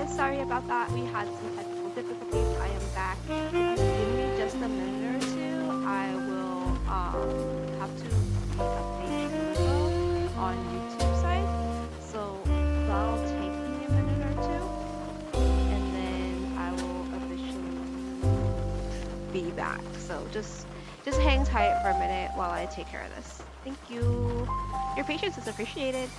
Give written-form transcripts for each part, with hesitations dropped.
guys, sorry about that. We had some technical difficulties. I am back. If you give me just a minute or two, I will have to re-update TrueCrime on YouTube side. So that'll take me a minute or two, and then I will officially be back. So just hang tight for a minute while I take care of this. Thank you. Your patience is appreciated.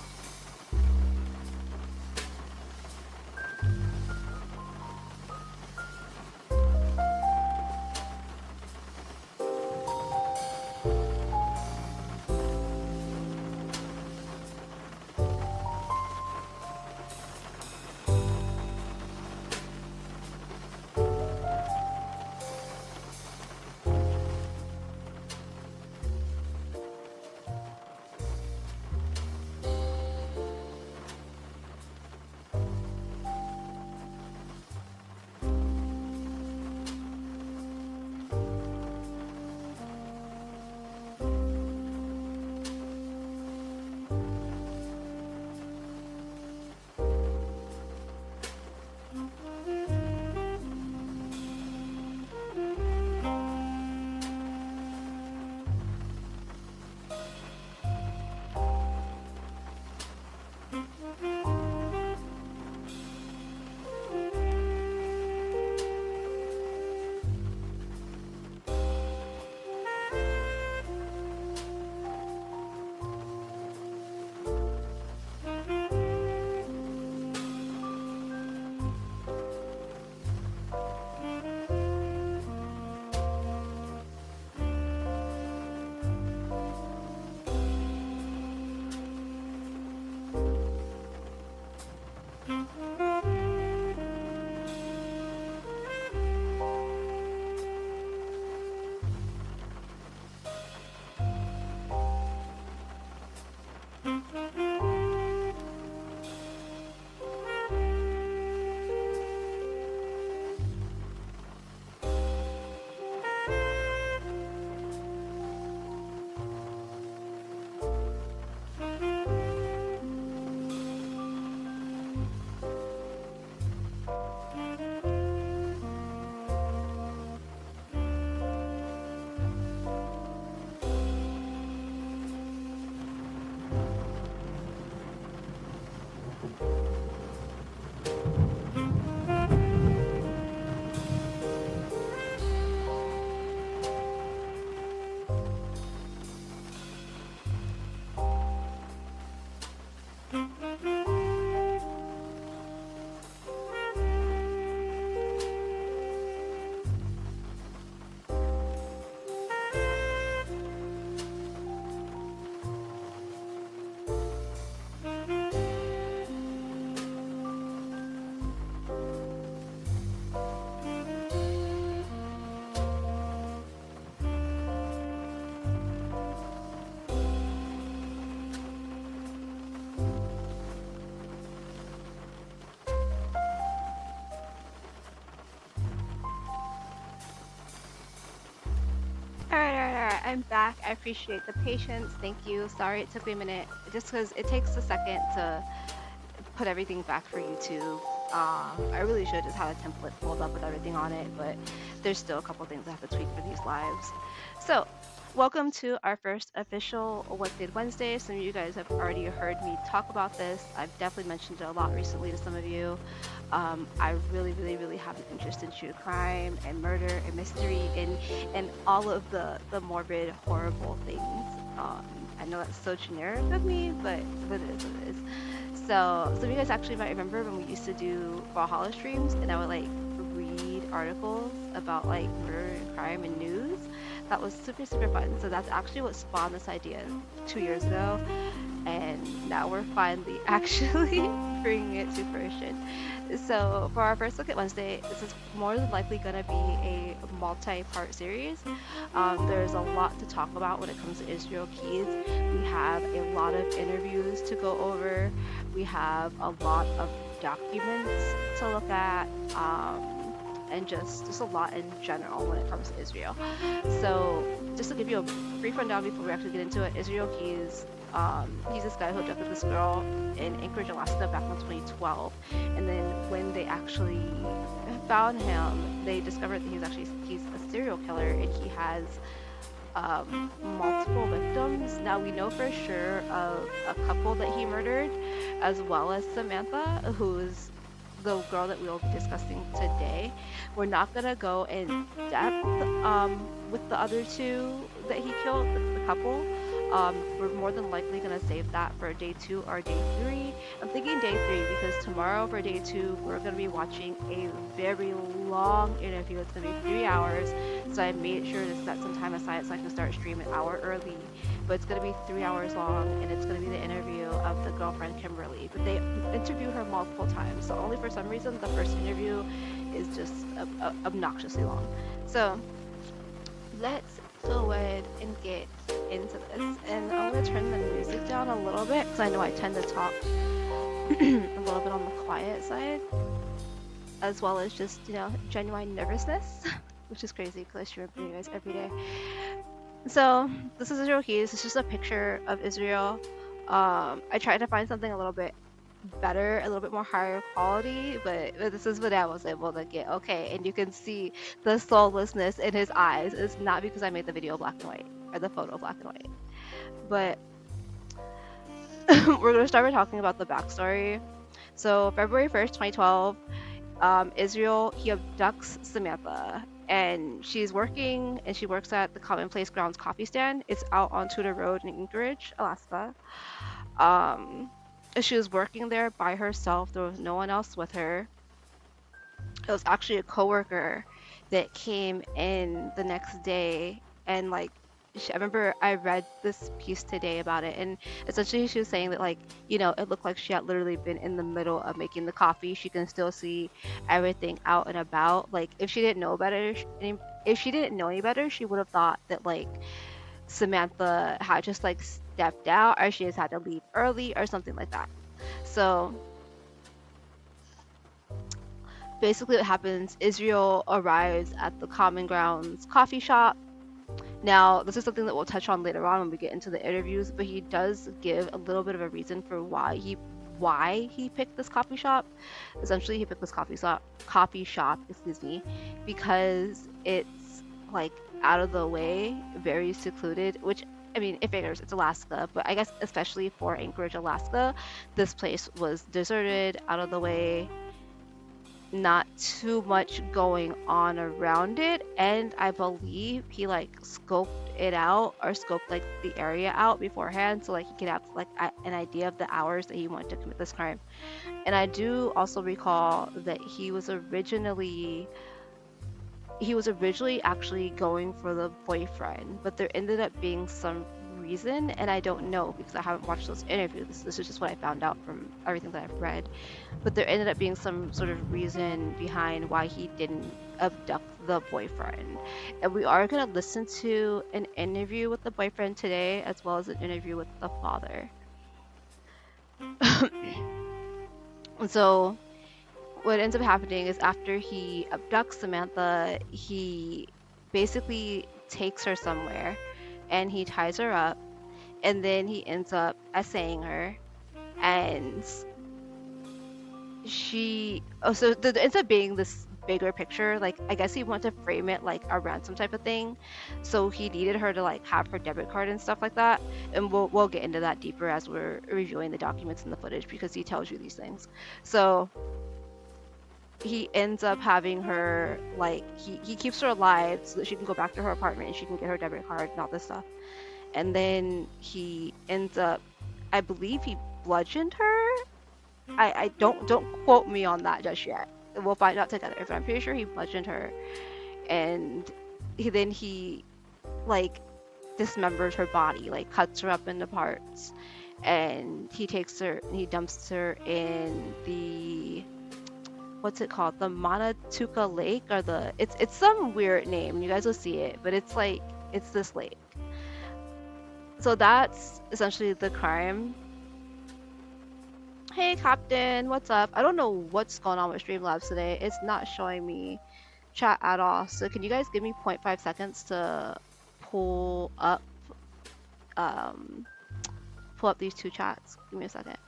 All right. I'm back. I appreciate the patience. Thank you. Sorry it took me a minute, just because it takes a second to put everything back for YouTube. I really should just have a template pulled up with everything on it, but there's still a couple things I have to tweak for these lives. So, welcome to our first official What Did Wednesday. Some of you guys have already heard me talk about this. I've definitely mentioned it a lot recently to some of you. I really have an interest in true crime and murder and mystery and all of the morbid, horrible things. I know that's so generic of me, but it is what it is. So some of you guys actually might remember when we used to do Brawlhalla streams, and I would like read articles about like murder and crime and news. That was super fun. So that's actually what spawned this idea 2 years ago, and now we're finally actually bringing it to fruition. So for our first look at Wednesday, this is more than likely going to be a multi-part series. There's a lot to talk about when it comes to IsraelKeyes. We have a lot of interviews to go over. We have a lot of documents to look at, and just a lot in general when it comes to Israel. So just to give you a brief rundown before we actually get into it, IsraelKeyes, he's this guy who abducted this girl in Anchorage, Alaska back in 2012. And then when they actually found him, they discovered that he's a serial killer, and he has multiple victims. Now we know for sure of a couple that he murdered, as well as Samantha, who's the girl that we will be discussing today. We're not gonna go in depth with the other two that he killed, the couple. We're more than likely gonna save that for day 2 or day 3. I'm thinking day 3 because tomorrow for day 2 we're gonna be watching a very long interview. It's gonna be 3 hours, so I made sure to set some time aside so I can start streaming an hour early. But it's gonna be 3 hours long, and it's gonna be the interview of the girlfriend Kimberly. But they interview her multiple times, so only for some reason the first interview is just obnoxiously long. So let's go ahead and get into this, and I'm gonna turn the music down a little bit because I know I tend to talk a little bit on the quiet side, as well as just, you know, genuine nervousness, which is crazy because I stream for you guys every day. So this is IsraelKeyes. It's just a picture of Israel. I tried to find something a little bit better, a little bit more higher quality, but this is what I was able to get. Okay, and you can see the soullessness in his eyes. It's not because I made the video black and white, or the photo black and white. But we're gonna start by talking about the backstory. So February 1st, 2012, Israel, he abducts Samantha, and she's working, and she works at the Commonplace Grounds coffee stand. It's out on Tudor Road in Anchorage, Alaska. She was working there by herself. There was no one else with her. It was actually a coworker that came in the next day, and like, I remember I read this piece today about it, and essentially she was saying that, like, you know, it looked like she had literally been in the middle of making the coffee. She can still see everything out and about. Like, if she didn't know better, if she didn't know any better, she would have thought that, like, Samantha had just like stepped out, or she just had to leave early or something like that. So basically what happens, Israel arrives at the Common Grounds coffee shop. Now, this is something that we'll touch on later on when we get into the interviews, but he does give a little bit of a reason for why he picked this coffee shop. Essentially, he picked this coffee shop, because it's like out of the way, very secluded, which, I mean, it figures it's Alaska, but I guess especially for Anchorage, Alaska, this place was deserted, out of the way, not too much going on around it. And I believe he like scoped it out, or scoped like the area out beforehand, so like he could have like an idea of the hours that he wanted to commit this crime. And I do also recall that he was originally actually going for the boyfriend, but there ended up being some reason, and I don't know because I haven't watched those interviews. This is just what I found out from everything that I've read. But there ended up being some sort of reason behind why he didn't abduct the boyfriend. And we are going to listen to an interview with the boyfriend today, as well as an interview with the father. So what ends up happening is, after he abducts Samantha, he basically takes her somewhere and he ties her up, and then he ends up essaying her, and so there ends up being this bigger picture. Like, I guess he wanted to frame it like a ransom type of thing, so he needed her to like have her debit card and stuff like that, and we'll get into that deeper as we're reviewing the documents and the footage, because he tells you these things. So he ends up having her, like, he keeps her alive so that she can go back to her apartment and she can get her debit card and all this stuff. And then he ends up, I believe he bludgeoned her. I don't quote me on that just yet. We'll find out together, but I'm pretty sure he bludgeoned her. And he like dismembers her body, like cuts her up into parts, and he takes her and he dumps her in the, what's it called, the Manatuka Lake, or it's some weird name, you guys will see it, but it's like, it's this lake. So that's essentially the crime. Hey Captain, what's up? I don't know what's going on with Streamlabs today. It's not showing me chat at all, so can you guys give me 0.5 seconds to pull up these two chats? Give me a second.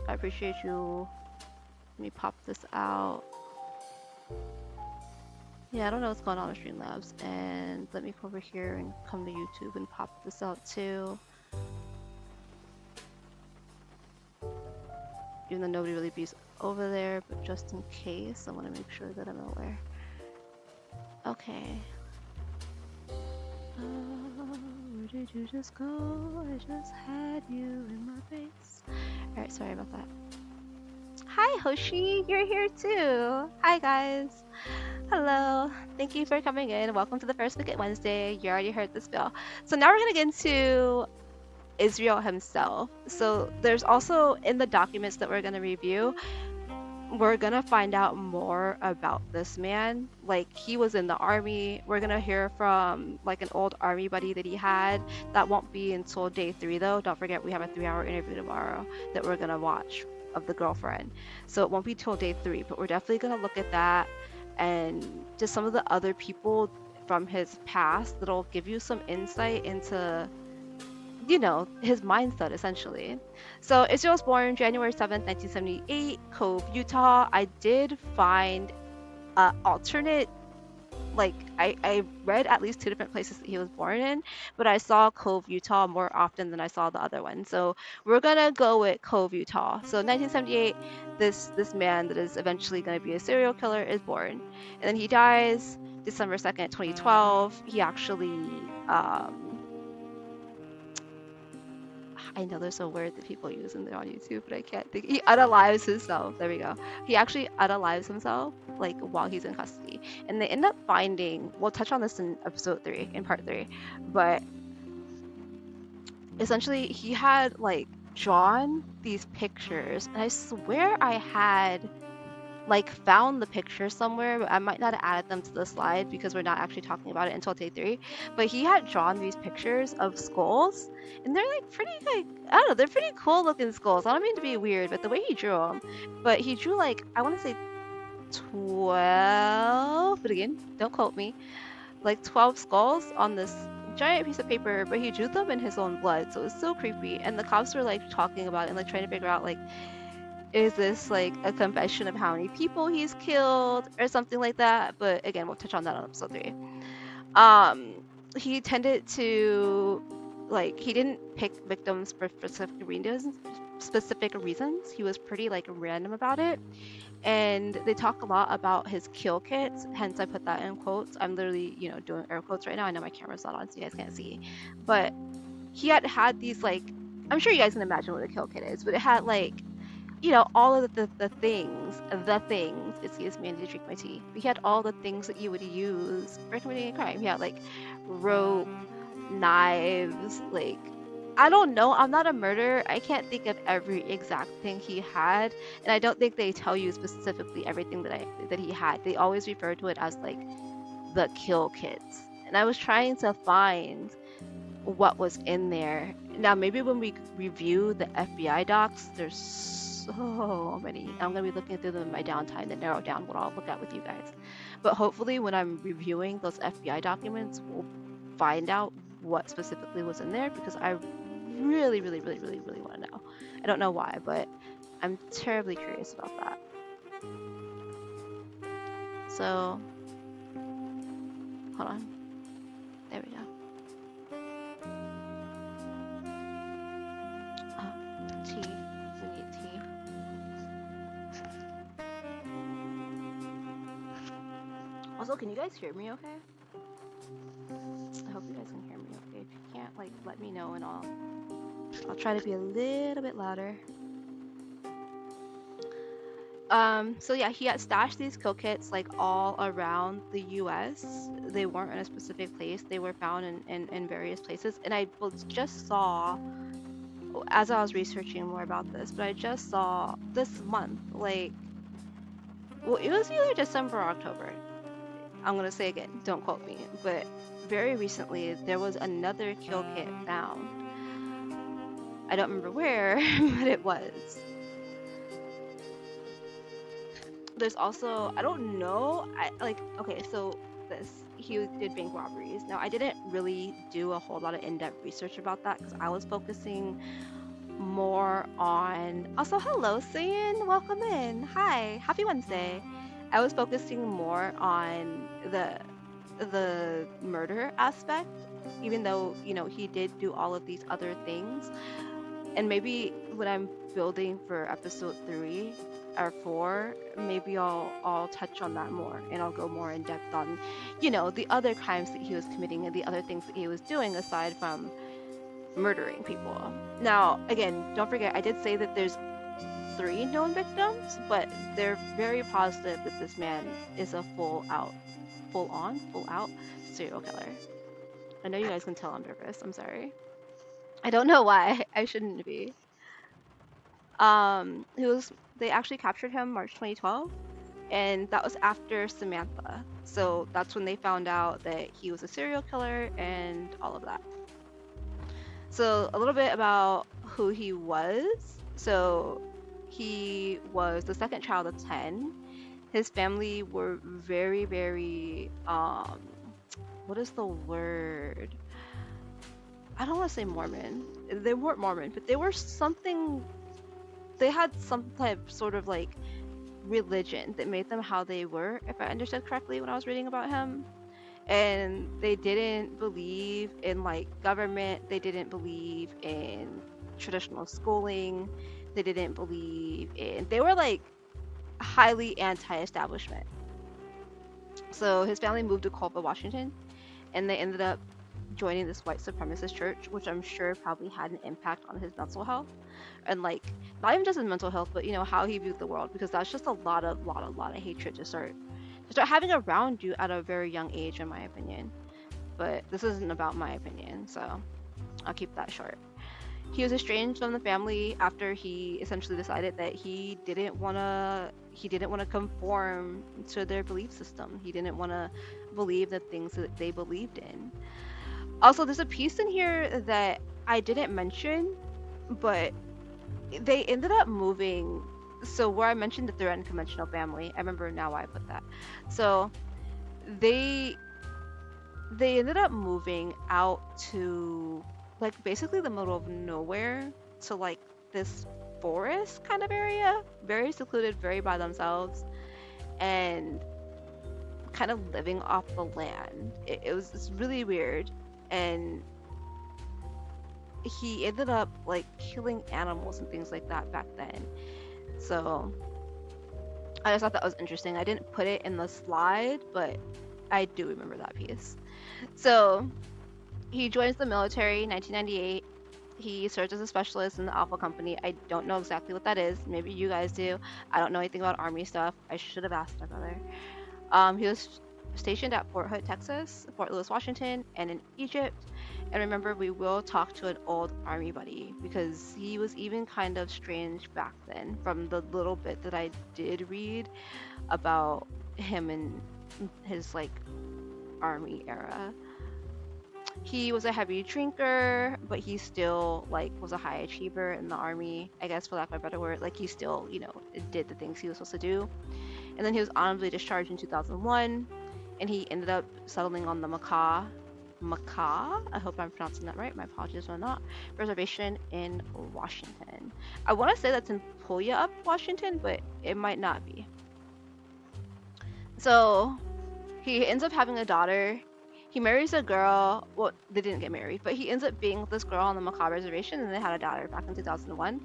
I appreciate you. Let me pop this out. Yeah, I don't know what's going on with Streamlabs. And let me go over here and come to YouTube and pop this out too. Even though nobody really bees over there, but just in case, I want to make sure that I'm aware. Okay. Where did you just go? I just had you in my face. Alright, sorry about that. Hi, Hoshi. You're here too. Hi, guys. Hello. Thank you for coming in. Welcome to the First Look at Wednesday. You already heard the spiel. So now we're going to get into Israel himself. So there's also in the documents that we're going to review, we're going to find out more about this man. Like, he was in the army. We're going to hear from like an old army buddy that he had. That won't be until day 3 though. Don't forget, we have a 3-hour interview tomorrow that we're going to watch of the girlfriend. So it won't be till day 3, but we're definitely going to look at that and just some of the other people from his past that'll give you some insight into, you know, his mindset essentially. So Israel was born January 7th, 1978, Cove, Utah. I did find alternate, like I read at least 2 different places that he was born in, but I saw Cove, Utah more often than I saw the other one. So we're gonna go with Cove, Utah. So 1978, this man that is eventually gonna be a serial killer is born, and then he dies December 2nd, 2012. He actually I know there's a word that people use in there on YouTube, but I can't think. He unalives himself. There we go. He actually unalives himself, like, while he's in custody. And they end up finding, we'll touch on this in episode 3, in part 3, but essentially he had, like, drawn these pictures. And I swear I had, like, found the picture somewhere, but I might not have added them to the slide because we're not actually talking about it until day 3. But he had drawn these pictures of skulls, and they're like pretty, like, I don't know, they're pretty cool looking skulls. I don't mean to be weird, but the way he drew them, but he drew, like, I want to say 12, but again, don't quote me, like 12 skulls on this giant piece of paper, but he drew them in his own blood, so it was so creepy. And the cops were like talking about it and like trying to figure out, like, is this like a confession of how many people he's killed or something like that? But again, we'll touch on that on episode 3. He tended to, like, he didn't pick victims for specific reasons. He was pretty, like, random about it. And they talk a lot about his kill kits, hence I put that in quotes. I'm literally, you know, doing air quotes right now. I know my camera's not on, so you guys can't see. But he had these, like, I'm sure you guys can imagine what a kill kit is, but it had, like, you know, all of the things, excuse me, I need to drink my tea. He had all the things that you would use for committing a crime. He had, like, rope, knives, like, I don't know, I'm not a murderer. I can't think of every exact thing he had, and I don't think they tell you specifically everything that he had. They always refer to it as, like, the kill kits. And I was trying to find what was in there. Now, maybe when we review the FBI docs, there's so many. I'm going to be looking through them in my downtime to narrow down what I'll look at with you guys. But hopefully when I'm reviewing those FBI documents, we'll find out what specifically was in there, because I really want to know. I don't know why, but I'm terribly curious about that. So, hold on. There we go. Tea. We need tea. Also, can you guys hear me okay? I hope you guys can hear me okay. If you can't, like, let me know and I'll try to be a little bit louder. So yeah, he had stashed these kill kits, like, all around the US. They weren't in a specific place. They were found in various places. And I just saw, as I was researching more about this, but I just saw this month, like, well, it was either December or October. I'm gonna say again, don't quote me, but very recently there was another kill kit found. I don't remember where, but it was. There's also, I don't know, okay, so he did bank robberies. Now, I didn't really do a whole lot of in-depth research about that because I was focusing more on, also, hello, Sayin, welcome in. Hi, happy Wednesday. I was focusing more on the murder aspect, even though, you know, he did do all of these other things. And maybe when I'm building for episode 3 or 4, maybe I'll touch on that more, and I'll go more in depth on, you know, the other crimes that he was committing and the other things that he was doing aside from murdering people. Now, again, don't forget, I did say that there's 3 known victims, but they're very positive that this man is a full out serial killer. I know you guys can tell I'm nervous. I'm sorry. I don't know why. I shouldn't be. They actually captured him March 2012, and that was after Samantha. So that's when they found out that he was a serial killer and all of that. So a little bit about who he was. So he was the second child of 10. His family were very, very, what is the word? I don't want to say Mormon. They weren't Mormon, but they were something, they had some type sort of like religion that made them how they were, if I understood correctly when I was reading about him. And they didn't believe in like government, they didn't believe in traditional schooling, they didn't believe in, they were like highly anti-establishment. So his family moved to Culver, Washington, and they ended up joining this white supremacist church, which I'm sure probably had an impact on his mental health, and like not even just his mental health, but you know how he viewed the world, because that's just a lot of hatred to start having around you at a very young age, in my opinion. But this isn't about my opinion, so I'll keep that short. He was estranged from the family after he essentially decided that he didn't want to conform to their belief system. He didn't want to believe the things that they believed in. Also, there's a piece in here that I didn't mention, but they ended up moving. So where I mentioned that they're an unconventional family, I remember now why I put that. So they ended up moving out to like basically the middle of nowhere, to like this forest kind of area, very secluded, very by themselves, and kind of living off the land. It's really weird. And he ended up like killing animals and things like that back then. So I just thought that was interesting. I didn't put it in the slide, but I do remember that piece. So he joins the military in 1998. He served as a specialist in the Alpha Company. I don't know exactly what that is. Maybe you guys do. I don't know anything about Army stuff. I should have asked my brother. He was stationed at Fort Hood, Texas, Fort Lewis, Washington, and in Egypt. And remember, we will talk to an old Army buddy, because he was even kind of strange back then, from the little bit that I did read about him and his like Army era. He was a heavy drinker, but he still like was a high achiever in the Army, I guess, for lack of a better word. Like he still, you know, did the things he was supposed to do. And then he was honorably discharged in 2001, and he ended up settling on the Makah, I hope I'm pronouncing that right, my apologies or not, reservation in Washington. I want to say that's in Puyallup, Washington, but it might not be. So he ends up having a daughter. He marries a girl. Well, they didn't get married, but he ends up being with this girl on the Makah reservation, and they had a daughter back in 2001.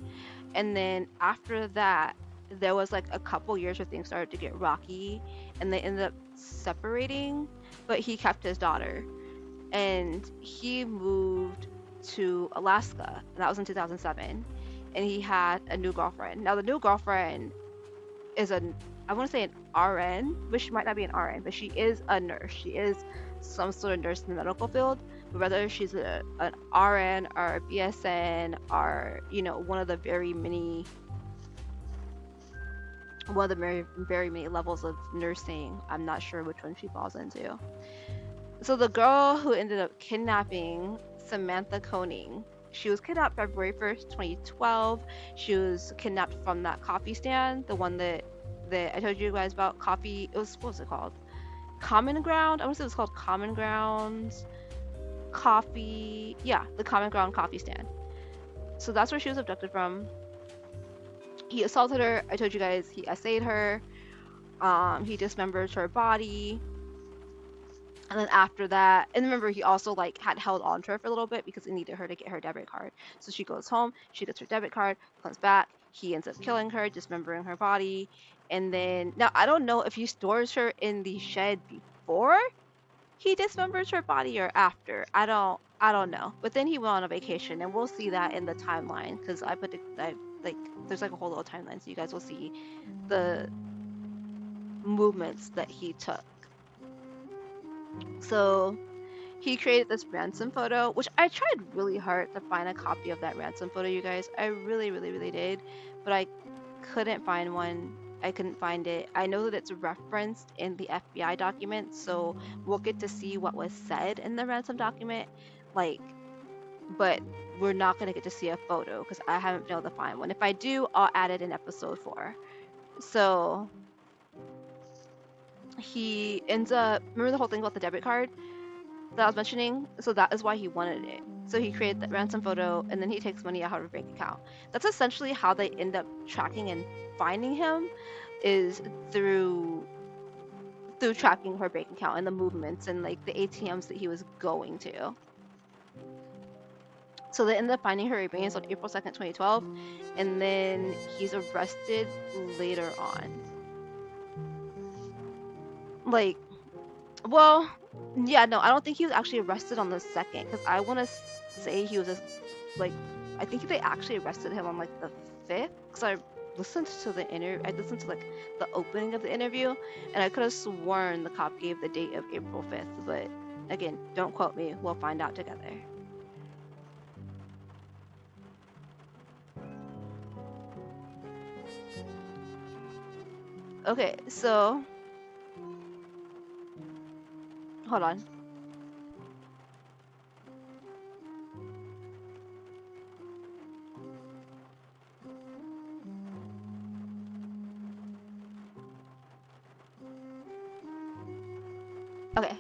And then after that, there was like a couple years where things started to get rocky, and they ended up separating, but he kept his daughter. And he moved to Alaska, and that was in 2007, and he had a new girlfriend. Now the new girlfriend is I want to say an RN, but she might not be an RN, but she is a nurse. She is some sort of nurse in the medical field, but whether she's an RN or a BSN or, you know, one of the very many levels of nursing, I'm not sure which one she falls into. So the girl who ended up kidnapping SamanthaKoenig, she was kidnapped February 1st, 2012. She was kidnapped from that coffee stand, the one that I told you guys about. Coffee, it was, what was it called? Common Ground? I want to say it was called Common Ground Coffee. Yeah, the Common Ground coffee stand. So that's where she was abducted from. He assaulted her. I told you guys he essayed her. He dismembers her body. And then after that, and remember, he also like had held on to her for a little bit because he needed her to get her debit card. So she goes home, she gets her debit card, comes back, he ends up killing her, dismembering her body. And then now I don't know if he stores her in the shed before he dismembers her body or after. I don't know. But then he went on a vacation, and we'll see that in the timeline because I like there's like a whole little timeline, so you guys will see the movements that he took. So he created this ransom photo, which I tried really hard to find a copy of that ransom photo, you guys. I really, really, really did, but I couldn't find one. I couldn't find it. I know that it's referenced in the FBI document, so we'll get to see what was said in the ransom document, like, but we're not gonna get to see a photo because I haven't been able to find one. If I do, I'll add it in episode 4. So he ends up, remember the whole thing about the debit card that I was mentioning? So that is why he wanted it. So he created that ransom photo, and then he takes money out of her bank account. That's essentially how they end up tracking and finding him, is through tracking her bank account and the movements and like the ATMs that he was going to. So they ended up finding her remains on April 2nd, 2012, and then he's arrested later on. Like, well, yeah, no, I don't think he was actually arrested on the 2nd, because I want to say he was just, like, I think they actually arrested him on, like, the 5th, because I listened to like, the opening of the interview, and I could have sworn the cop gave the date of April 5th, but, again, don't quote me, we'll find out together. Okay, so, hold on. Okay.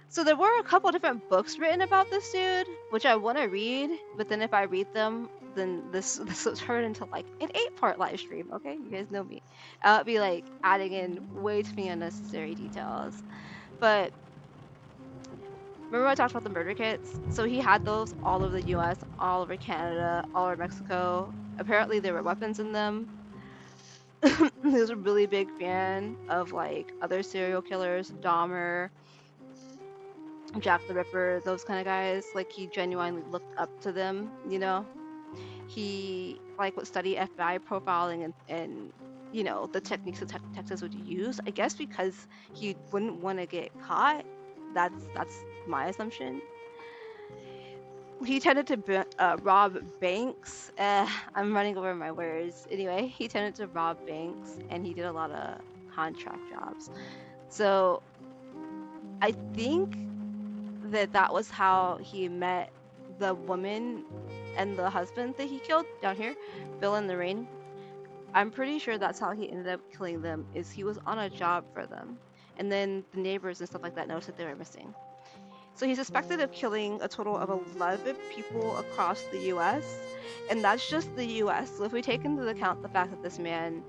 So there were a couple different books written about this dude, which I want to read, but then if I read them, then this will turn into like an 8-part live stream, okay? You guys know me. I'll be like adding in way too many unnecessary details. But remember I talked about the murder kits? So he had those all over the US, all over Canada, all over Mexico. Apparently there were weapons in them. He was a really big fan of like other serial killers, Dahmer, Jack the Ripper, those kind of guys. Like he genuinely looked up to them, you know. He like would study FBI profiling and you know the techniques that Texas would use. I guess because he wouldn't want to get caught. That's my assumption. He tended to rob banks. I'm running over my words. Anyway, he tended to rob banks, and he did a lot of contract jobs. So I think that was how he met the woman and the husband that he killed down here, Bill and Lorraine. I'm pretty sure that's how he ended up killing them, is he was on a job for them. And then the neighbors and stuff like that noticed that they were missing. So he's suspected of killing a total of 11 people across the US, and that's just the US. So if we take into account the fact that this man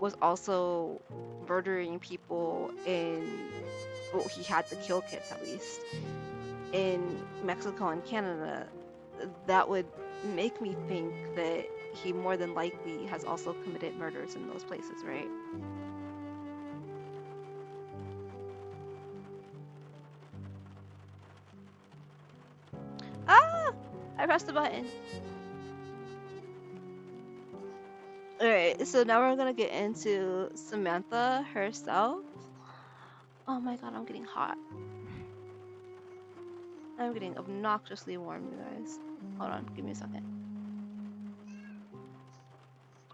was also murdering people in, well, he had the kill kits at least, in Mexico and Canada, that would make me think that he more than likely has also committed murders in those places, right? Ah! I pressed the button. Alright, so now we're gonna get into Samantha herself. Oh my god, I'm getting hot. I'm getting obnoxiously warm, you guys. Hold on, give me a second.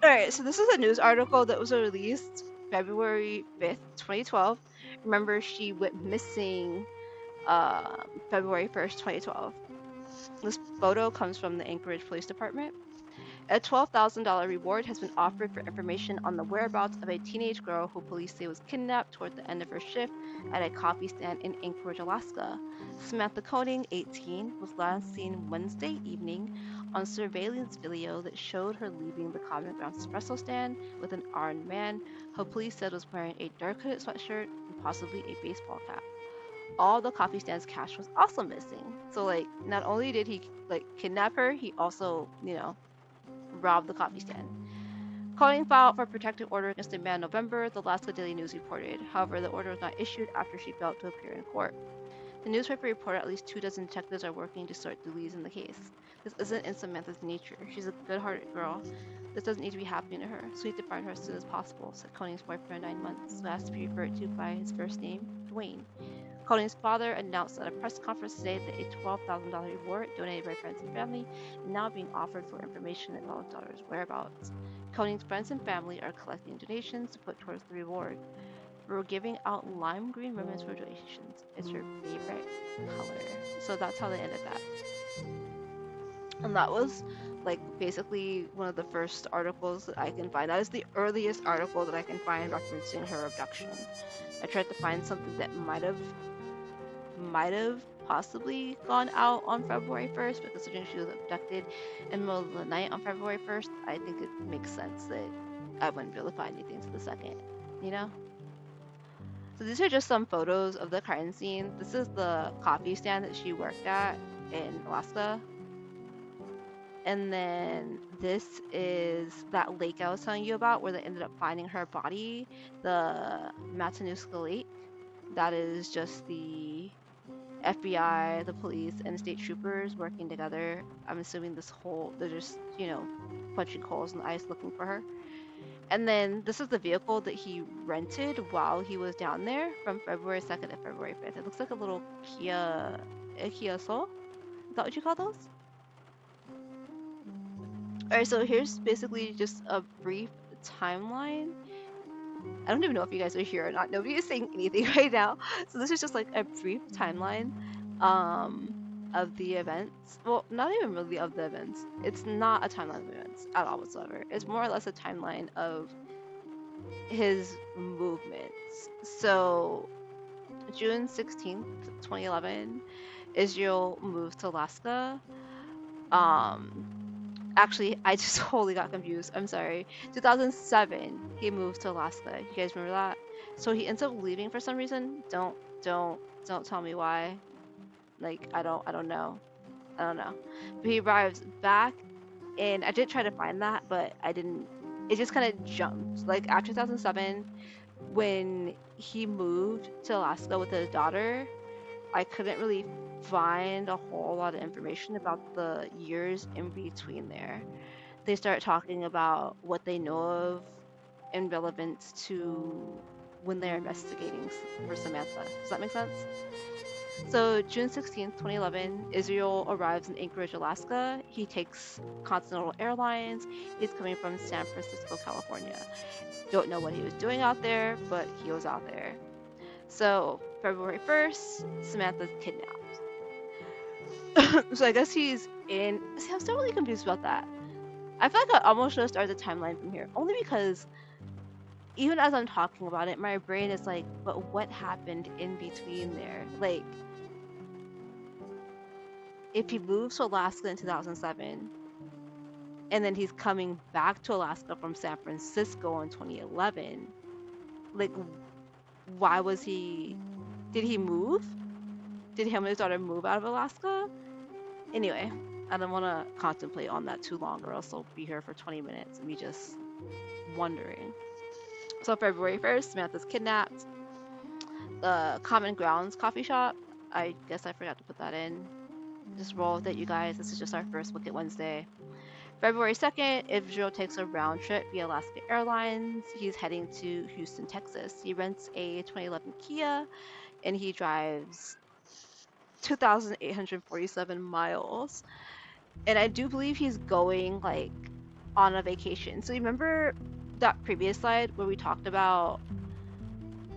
Alright, so this is a news article that was released February 5th, 2012. Remember, she went missing February 1st, 2012. This photo comes from the Anchorage Police Department. A $12,000 reward has been offered for information on the whereabouts of a teenage girl who police say was kidnapped toward the end of her shift at a coffee stand in Anchorage, Alaska. SamanthaKoenig, 18, was last seen Wednesday evening on surveillance video that showed her leaving the Common Grounds espresso stand with an armed man who police said was wearing a dark hooded sweatshirt and possibly a baseball cap. All the coffee stand's cash was also missing. So like, not only did he like kidnap her, he also, robbed the coffee stand. Koenig filed for protective order against the man in November, the Alaska Daily News reported. However, the order was not issued after she failed to appear in court. The newspaper reported at least 24 detectives are working to sort the leads in the case. This isn't in Samantha's nature. She's a good-hearted girl. This doesn't need to be happening to her, so we need to find her as soon as possible, said Koenig's boyfriend of 9 months, who asked to be referred to by his first name, Dwayne. Koenig's father announced at a press conference today that a $12,000 reward donated by friends and family is now being offered for information about his daughter's whereabouts. Koenig's friends and family are collecting donations to put towards the reward. We're giving out lime green ribbons for donations. It's your favorite color. So that's how they ended that. And that was like basically one of the first articles that I can find. That is the earliest article that I can find referencing her abduction. I tried to find something that might have possibly gone out on February 1st, but considering she was abducted in the middle of the night on February 1st, I think it makes sense that I wouldn't be able to find anything to the second, So these are just some photos of the crime scene. This is the coffee stand that she worked at in Alaska. And then this is that lake I was telling you about where they ended up finding her body, the Matanuska Lake. That is just the FBI, the police, and state troopers working together. I'm assuming they're just, punching holes in the ice looking for her. And then this is the vehicle that he rented while he was down there from February 2nd to February 5th. It looks like a little Kia Soul. Is that what you call those? Alright, so here's basically just a brief timeline. I don't even know if you guys are here or not. Nobody is saying anything right now. So this is just like a brief timeline of the events. Well, not even really of the events. It's not a timeline of events at all whatsoever. It's more or less a timeline of his movements. So June 16th, 2011, Israel moved to Alaska. Actually, I just totally got confused. I'm sorry. 2007, he moved to Alaska. You guys remember that? So he ends up leaving for some reason. Don't tell me why. Like, I don't know. But he arrives back, and I did try to find that, but I didn't. It just kind of jumped. Like, after 2007, when he moved to Alaska with his daughter, I couldn't really find a whole lot of information about the years in between there. They start talking about what they know of in relevance to when they're investigating for Samantha. Does that make sense? So June 16th, 2011, Israel arrives in Anchorage, Alaska. He takes Continental Airlines. He's coming from San Francisco, California. Don't know what he was doing out there, but he was out there. So February 1st, Samantha's kidnapped. So I guess he's in. See, I'm still really confused about that. I feel like I almost should have started the timeline from here, only because even as I'm talking about it, my brain is like, but what happened in between there? Like, if he moves to Alaska in 2007, and then he's coming back to Alaska from San Francisco in 2011, like, why was he? Did he move? Did him and his daughter move out of Alaska? Anyway, I don't want to contemplate on that too long, or else I'll be here for 20 minutes and me just wondering. So February 1st, Samantha's kidnapped. The Common Grounds coffee shop. I guess I forgot to put that in. Just roll with it, you guys. This is just our first look at Wednesday. February 2nd, Israel takes a round trip via Alaska Airlines. He's heading to Houston, Texas. He rents a 2011 Kia, and he drives 2,847 miles. And I do believe he's going, like, on a vacation. So you remember that previous slide where we talked about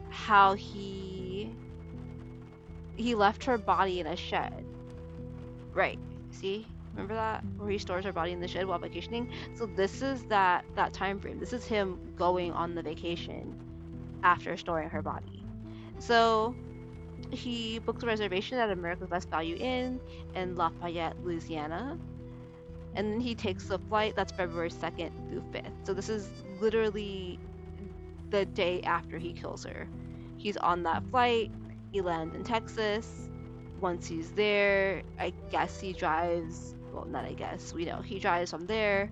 how he left her body in a shed? Right. See? Remember that? Where he stores her body in the shed while vacationing? So this is that time frame. This is him going on the vacation after storing her body. So he booked a reservation at America's Best Value Inn in Lafayette, Louisiana. and then he takes the flight that's February 2nd through 5th. So this is literally the day after he kills her. He's on that flight, he lands in Texas. Once he's there, I guess he drives, well, not I guess, we know, he drives from there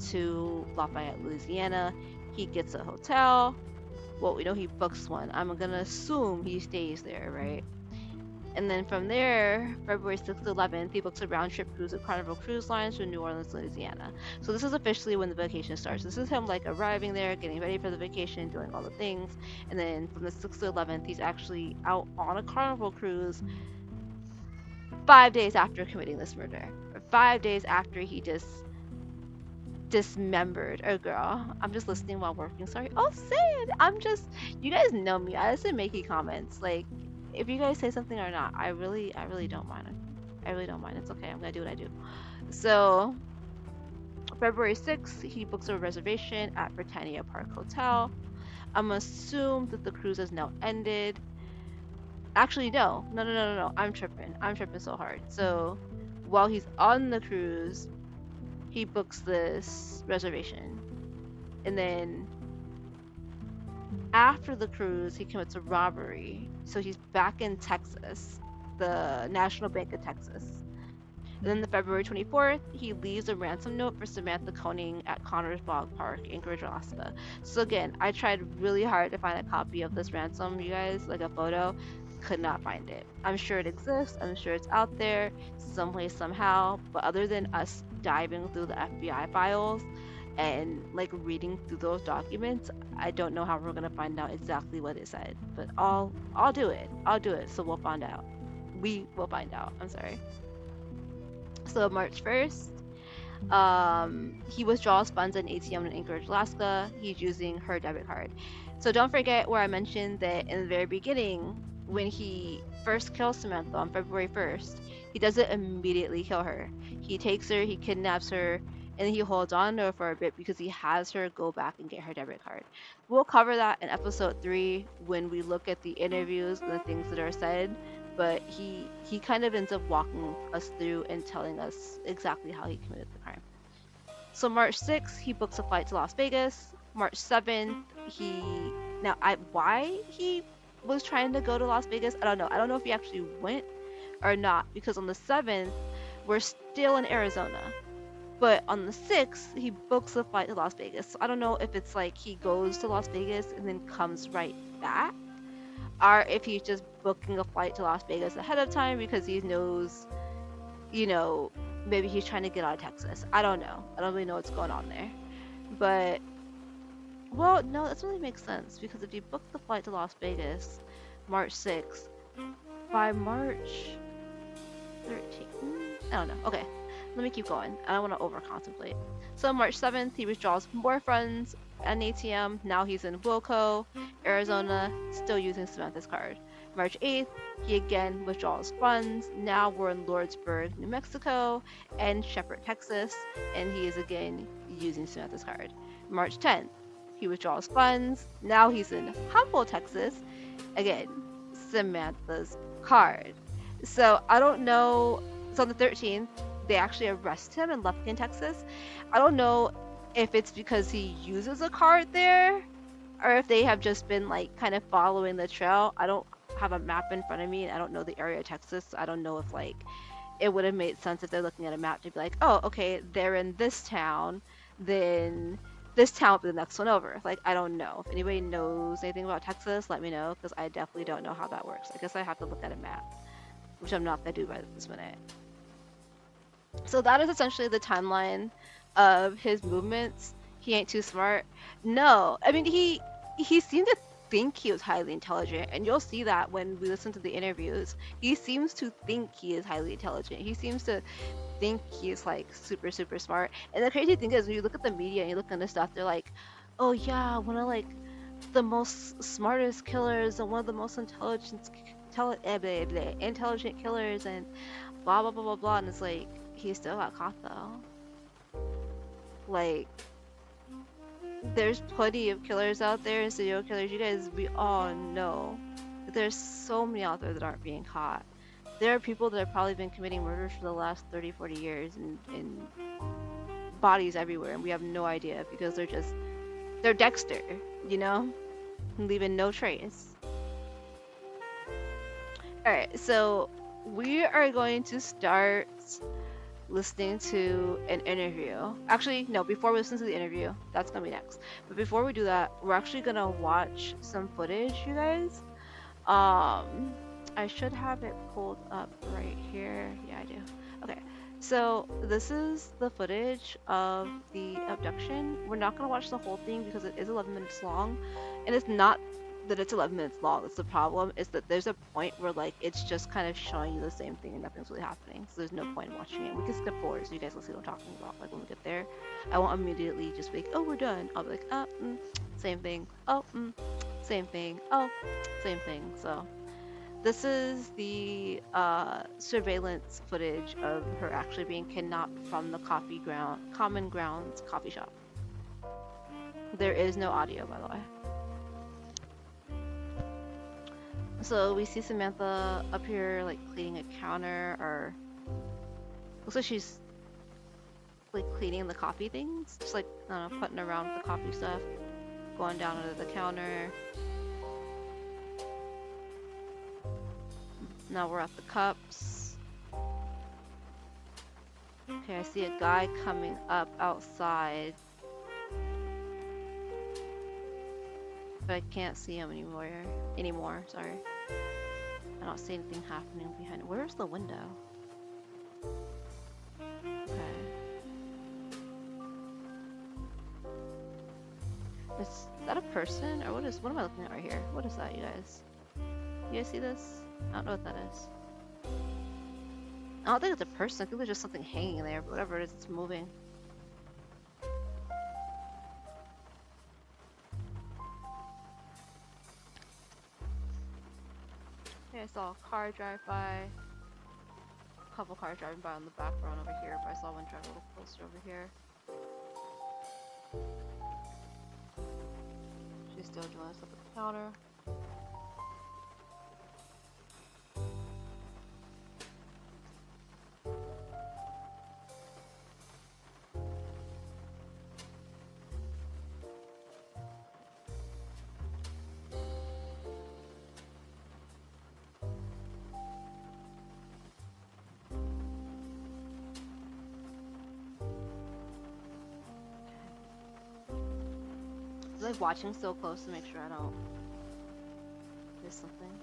to Lafayette, Louisiana. He gets a hotel. Well, we know he books one. I'm gonna assume he stays there, right? And then from there, February 6th to 11th, he books a round trip cruise with Carnival Cruise Lines from New Orleans, Louisiana. So this is officially when the vacation starts. This is him like arriving there, getting ready for the vacation, doing all the things. And then from the 6th to 11th, he's actually out on a Carnival cruise 5 days after committing this murder. 5 days after he just dismembered a girl. I'm just listening while working. Sorry. Oh, Sid! You guys know me. I just making comments. Like, if you guys say something or not, I really don't mind. I really don't mind. It's okay. I'm gonna do what I do. So, February 6th, he books a reservation at Britannia Park Hotel. I'm assumed that the cruise has now ended. Actually, no. No. I'm tripping so hard. So, while he's on the cruise, he books this reservation. And then after the cruise, he commits a robbery. So he's back in Texas, the National Bank of Texas. And then the February 24th, he leaves a ransom note for Samantha Koenig at Connors Bog Park, Anchorage, Alaska. So again, I tried really hard to find a copy of this ransom, you guys, like a photo. Could not find it. I'm sure it exists. I'm sure it's out there someplace, somehow. But other than us diving through the FBI files and like reading through those documents, I don't know how we're gonna find out exactly what it said. But I'll do it. I'll do it. So we'll find out. We will find out. I'm sorry. So March 1st, he withdraws funds at an ATM in Anchorage, Alaska. He's using her debit card. So don't forget where I mentioned that in the very beginning, when he first kills Samantha on February 1st, he doesn't immediately kill her. He takes her, he kidnaps her, and he holds on to her for a bit because he has her go back and get her debit card. We'll cover that in episode 3 when we look at the interviews and the things that are said, but he kind of ends up walking us through and telling us exactly how he committed the crime. So March 6th, he books a flight to Las Vegas. March 7th, why he was trying to go to Las Vegas, I don't know. I don't know if he actually went or not, because on the 7th, we're still in Arizona. But on the 6th, he books a flight to Las Vegas. So I don't know if it's like he goes to Las Vegas and then comes right back, or if he's just booking a flight to Las Vegas ahead of time because he knows, maybe he's trying to get out of Texas. I don't know. I don't really know what's going on there. But well, no, that really makes sense, because if you book the flight to Las Vegas March 6th, by March 13th, I don't know. Okay, let me keep going. I don't want to over-contemplate. So March 7th, he withdraws more funds at an ATM. Now he's in Wilco, Arizona, still using Samantha's card. March 8th, he again withdraws funds. Now we're in Lordsburg, New Mexico, and Shepherd, Texas, and he is again using Samantha's card. March 10th, he withdraws funds. Now he's in Humble, Texas. Again, Samantha's card. So I don't know. So on the 13th, they actually arrest him in Lufkin, Texas. I don't know if it's because he uses a card there, or if they have just been like kind of following the trail. I don't have a map in front of me, and I don't know the area of Texas. So I don't know if like it would have made sense if they're looking at a map to be like, oh, okay, they're in this town, then this town will be the next one over. Like, I don't know. If anybody knows anything about Texas, let me know, because I definitely don't know how that works. I guess I have to look at a map, which I'm not going to do right this minute. So that is essentially the timeline of his movements. He ain't too smart. No. I mean, he seemed to think he was highly intelligent, and you'll see that when we listen to the interviews. He seems to think he is highly intelligent. He seems to think he's like super smart. And the crazy thing is, when you look at the media and you look into stuff, they're like, oh yeah, one of like the most smartest killers and one of the most intelligent killers, and blah blah blah blah blah. And it's like, he still got caught though. Like, there's plenty of killers out there and serial killers. You guys, we all know that there's so many out there that aren't being caught. There are people that have probably been committing murders for the last 30-40 years, and bodies everywhere, and we have no idea because they're Dexter, you know, leaving no trace. All right, so we are going to start listening to an interview. Actually, no, before we listen to the interview, that's gonna be next. But before we do that, we're actually gonna watch some footage, you guys. I should have it pulled up right here. Yeah, I do. Okay, so this is the footage of the abduction. We're not gonna watch the whole thing because it is 11 minutes long, and it's not that it's 11 minutes long. It's the problem is that there's a point where like it's just kind of showing you the same thing and nothing's really happening. So there's no point in watching it. We can skip forward so you guys will see what I'm talking about. Like when we get there, I won't immediately just be like, oh, we're done. I'll be like, same thing. Oh, same thing. Oh, same thing. So this is the surveillance footage of her actually being kidnapped from the Common Grounds coffee shop. There is no audio, by the way. So we see Samantha up here like cleaning a counter, or looks like she's like cleaning the coffee things, just like I don't know, putting around the coffee stuff, going down under the counter. Now we're at the cups. Okay, I see a guy coming up outside, but I can't see him anymore. Sorry, I don't see anything happening behind. Where's the window? Okay, is that a person or what am I looking at right here? What is that, you guys? You guys see this? I don't know what that is. I don't think it's a person. I think there's just something hanging there, but whatever it is, it's moving. Okay, I saw a car drive by. A couple cars driving by on the back road over here, but I saw one drive a little closer over here. She's still doing stuff at the counter. I'm like watching so close to make sure I don't miss something.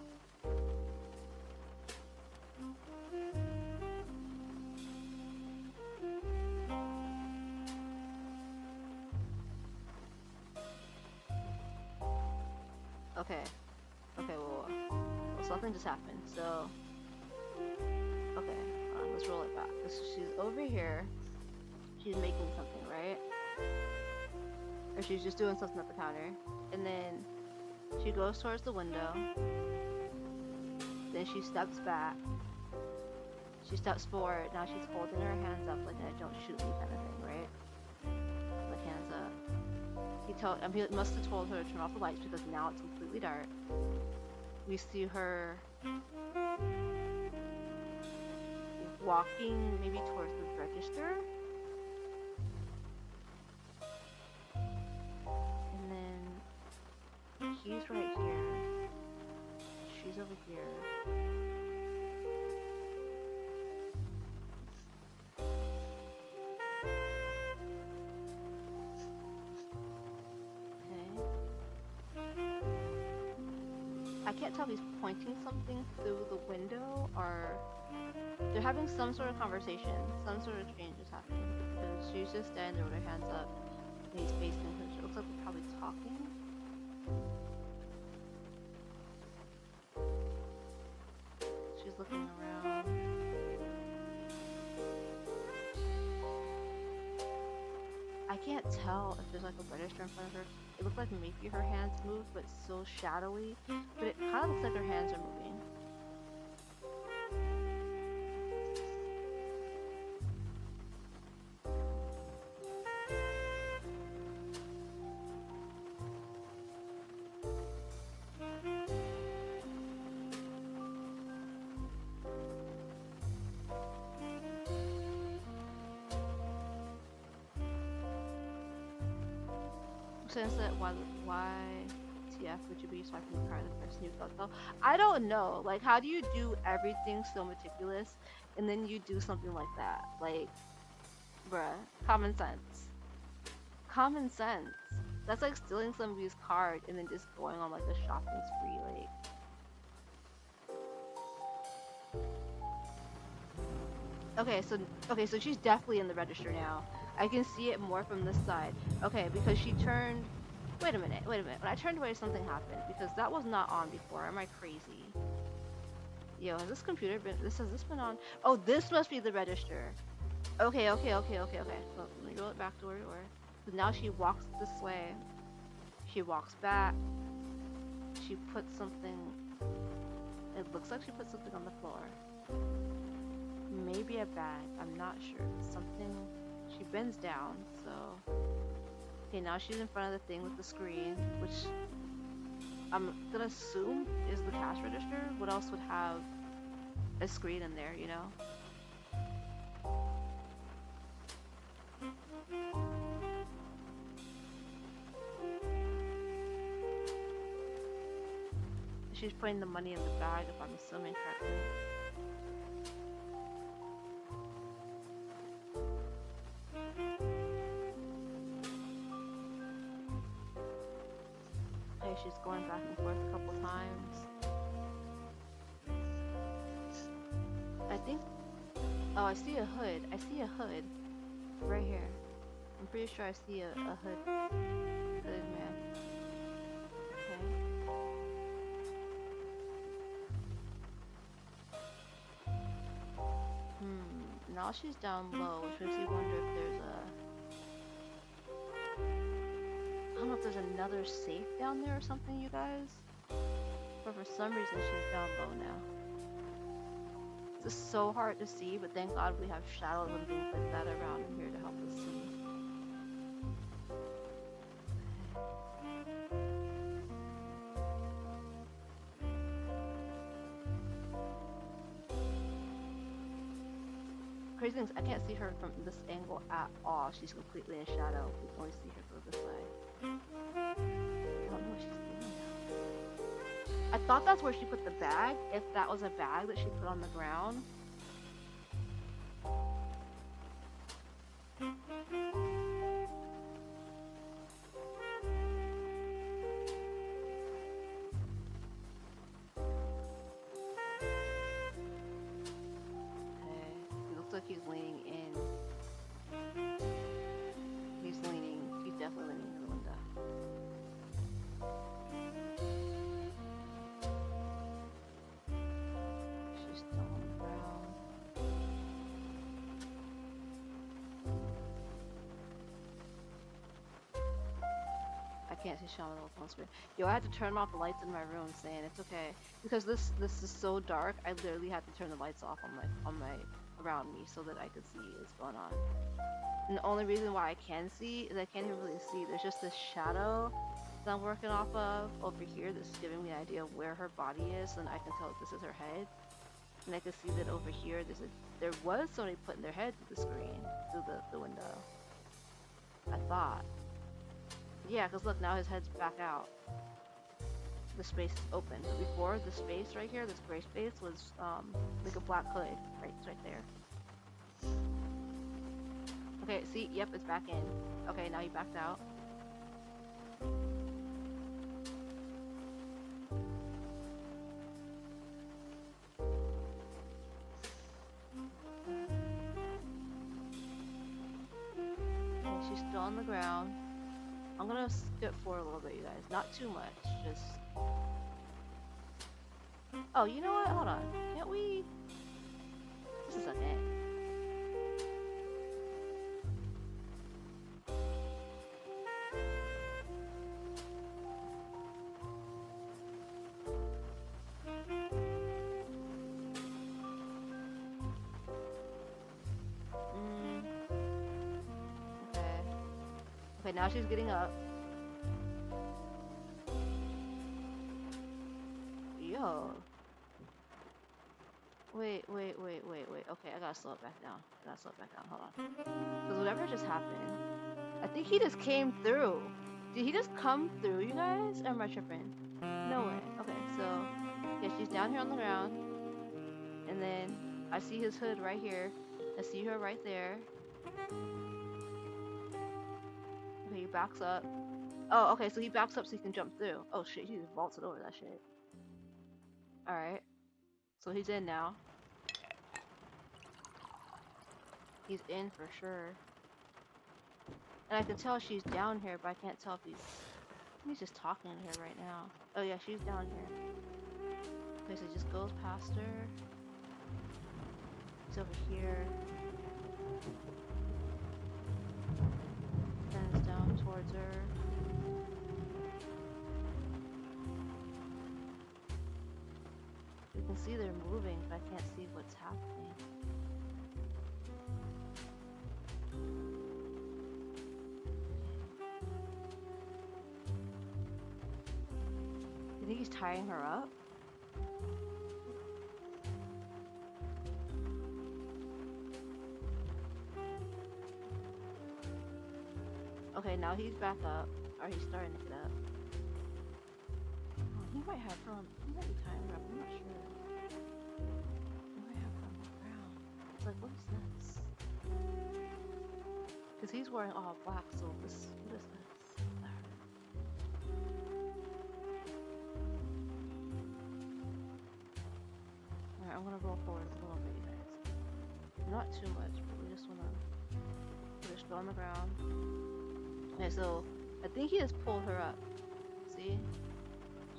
Okay. Okay, well, something just happened. So, okay, let's roll it back. She's over here. She's making something, right? Or she's just doing something at the counter, and then she goes towards the window, then she steps back, she steps forward, now she's holding her hands up like a don't shoot me kind of thing, right? Like hands up. He must have told her to turn off the lights because now it's completely dark. We see her walking maybe towards the register. He's right here. She's over here. Okay. I can't tell if he's pointing something through the window or they're having some sort of conversation. Some sort of exchange is happening. Because she's just standing there with her hands up and he's facing her. It looks like they're probably talking. She's looking around. I can't tell if there's like a register in front of her. It looks like maybe her hands move, but it's so shadowy. But it kind of looks like her hands are moving. Since that, why TF would you be swiping the card the person you felt though? I don't know. Like, how do you do everything so meticulous and then you do something like that? Like, bruh, common sense. Common sense. That's like stealing somebody's card and then just going on like a shopping spree. Like, okay, so she's definitely in the register now. I can see it more from this side. Okay, because she turned. Wait a minute. When I turned away, something happened because that was not on before. Am I crazy? Yo, has this computer been? Has this been on? Oh, this must be the register. Okay. Well, let me roll it back to where we were. So now she walks this way. She walks back. She puts something. It looks like she put something on the floor. Maybe a bag. I'm not sure. Something. She bends down. So. Okay, now she's in front of the thing with the screen, which I'm gonna assume is the cash register. What else would have a screen in there, you know? She's putting the money in the bag, if I'm assuming correctly. Okay, she's going back and forth a couple times. I think... Oh, I see a hood. I see a hood. Right here. I'm pretty sure I see a hood. Hood, man. Okay. Now she's down low, which makes me wonder if there's a... I don't know if there's another safe down there or something, you guys. But for some reason, she's down low now. This is so hard to see, but thank God we have shadows and things like that around in here to help us see. Crazy things, I can't see her from this angle at all. She's completely in shadow. We can only see her from this side. I don't know what she's doing now. I thought that's where she put the bag, if that was a bag that she put on the ground. He's leaning in. He's definitely leaning into the window. She's still on the ground. I can't see Shaman on screen. Yo, I had to turn off the lights in my room saying it's okay. Because this is so dark, I literally had to turn the lights off on my around me so that I could see what's going on. And the only reason why I can see is I can't even really see. There's just this shadow that I'm working off of over here that's giving me an idea of where her body is, and I can tell that this is her head. And I can see that over here there was somebody putting their head through the screen, through the window. I thought. Yeah, because look, now his head's back out. The space is open. But before, the space right here, this gray space, was like a black hood. It's right there. Okay, see? Yep, it's back in. Okay, now he backed out. And she's still on the ground. I'm gonna skip forward a little bit, you guys. Not too much, just... Oh, you know what? Hold on. Can't we... Just a second. Okay, now she's getting up. Yo. Wait. Okay, I gotta slow it back down. Hold on. Because whatever just happened, I think he just came through. Do Did he just come through, you guys? Or am I tripping? No way. Okay, so yeah, she's down here on the ground, and then I see his hood right here. I see her right there. Okay, he backs up. Oh, okay, so he backs up so he can jump through. Oh shit, he just vaulted over that shit. Alright. So he's in now. He's in for sure. And I can tell she's down here, but I can't tell if he's just talking to her right now. Oh yeah, she's down here. Okay, so he just goes past her. He's over here. Turns down towards her. You can see they're moving, but I can't see what's happening. You think he's tying her up? Okay, now he's back up, or he's starting to get up. Oh, he might have her on. He might be tying her up. I'm not sure. He might have her on the ground. It's like, what is this? Because he's wearing all black, so what is this? Alright, I'm gonna roll forward a little bit, you guys. Not too much, but we just wanna just go on the ground. Okay, so I think he just pulled her up. See?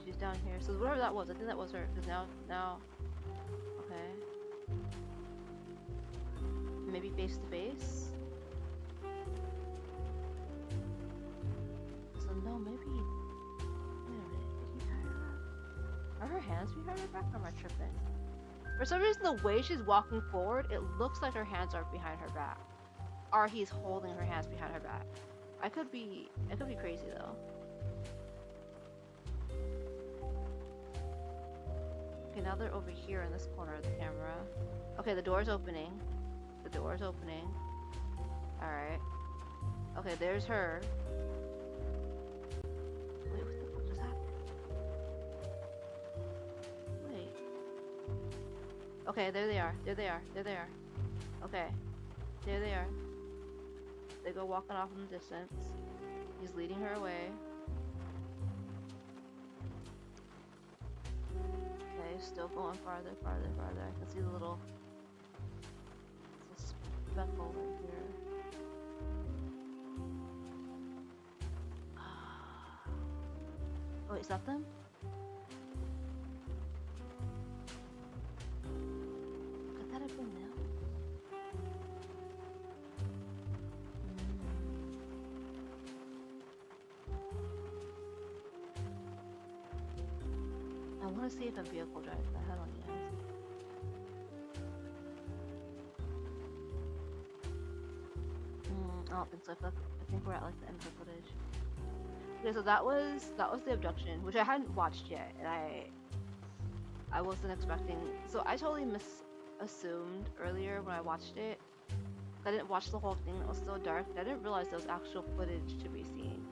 She's down here. So whatever that was, I think that was her. Because now, okay. Maybe face to face. So no, maybe. Wait a minute. Did he tie her up? Are her hands behind her back, or am I tripping? For some reason, the way she's walking forward, it looks like her hands are behind her back, or he's holding her hands behind her back. I could be crazy though. Okay, now they're over here in this corner of the camera. Okay, the door's opening. The door's opening. Alright. Okay, there's her. Wait, what the fuck just happened? Wait. Okay, there they are. There they are. There they are. Okay. There they are. They go walking off in the distance. He's leading her away. Okay, still going farther, farther, farther. I can see the little speckle right here. Oh, is that them? Could that have been them? I want to see if a vehicle drives ahead on you guys. I don't think so. I think we're at like the end of the footage. Okay, so that was the abduction, which I hadn't watched yet, and I wasn't expecting. So I totally assumed earlier when I watched it. I didn't watch the whole thing. It was so dark. I didn't realize there was actual footage to be seen.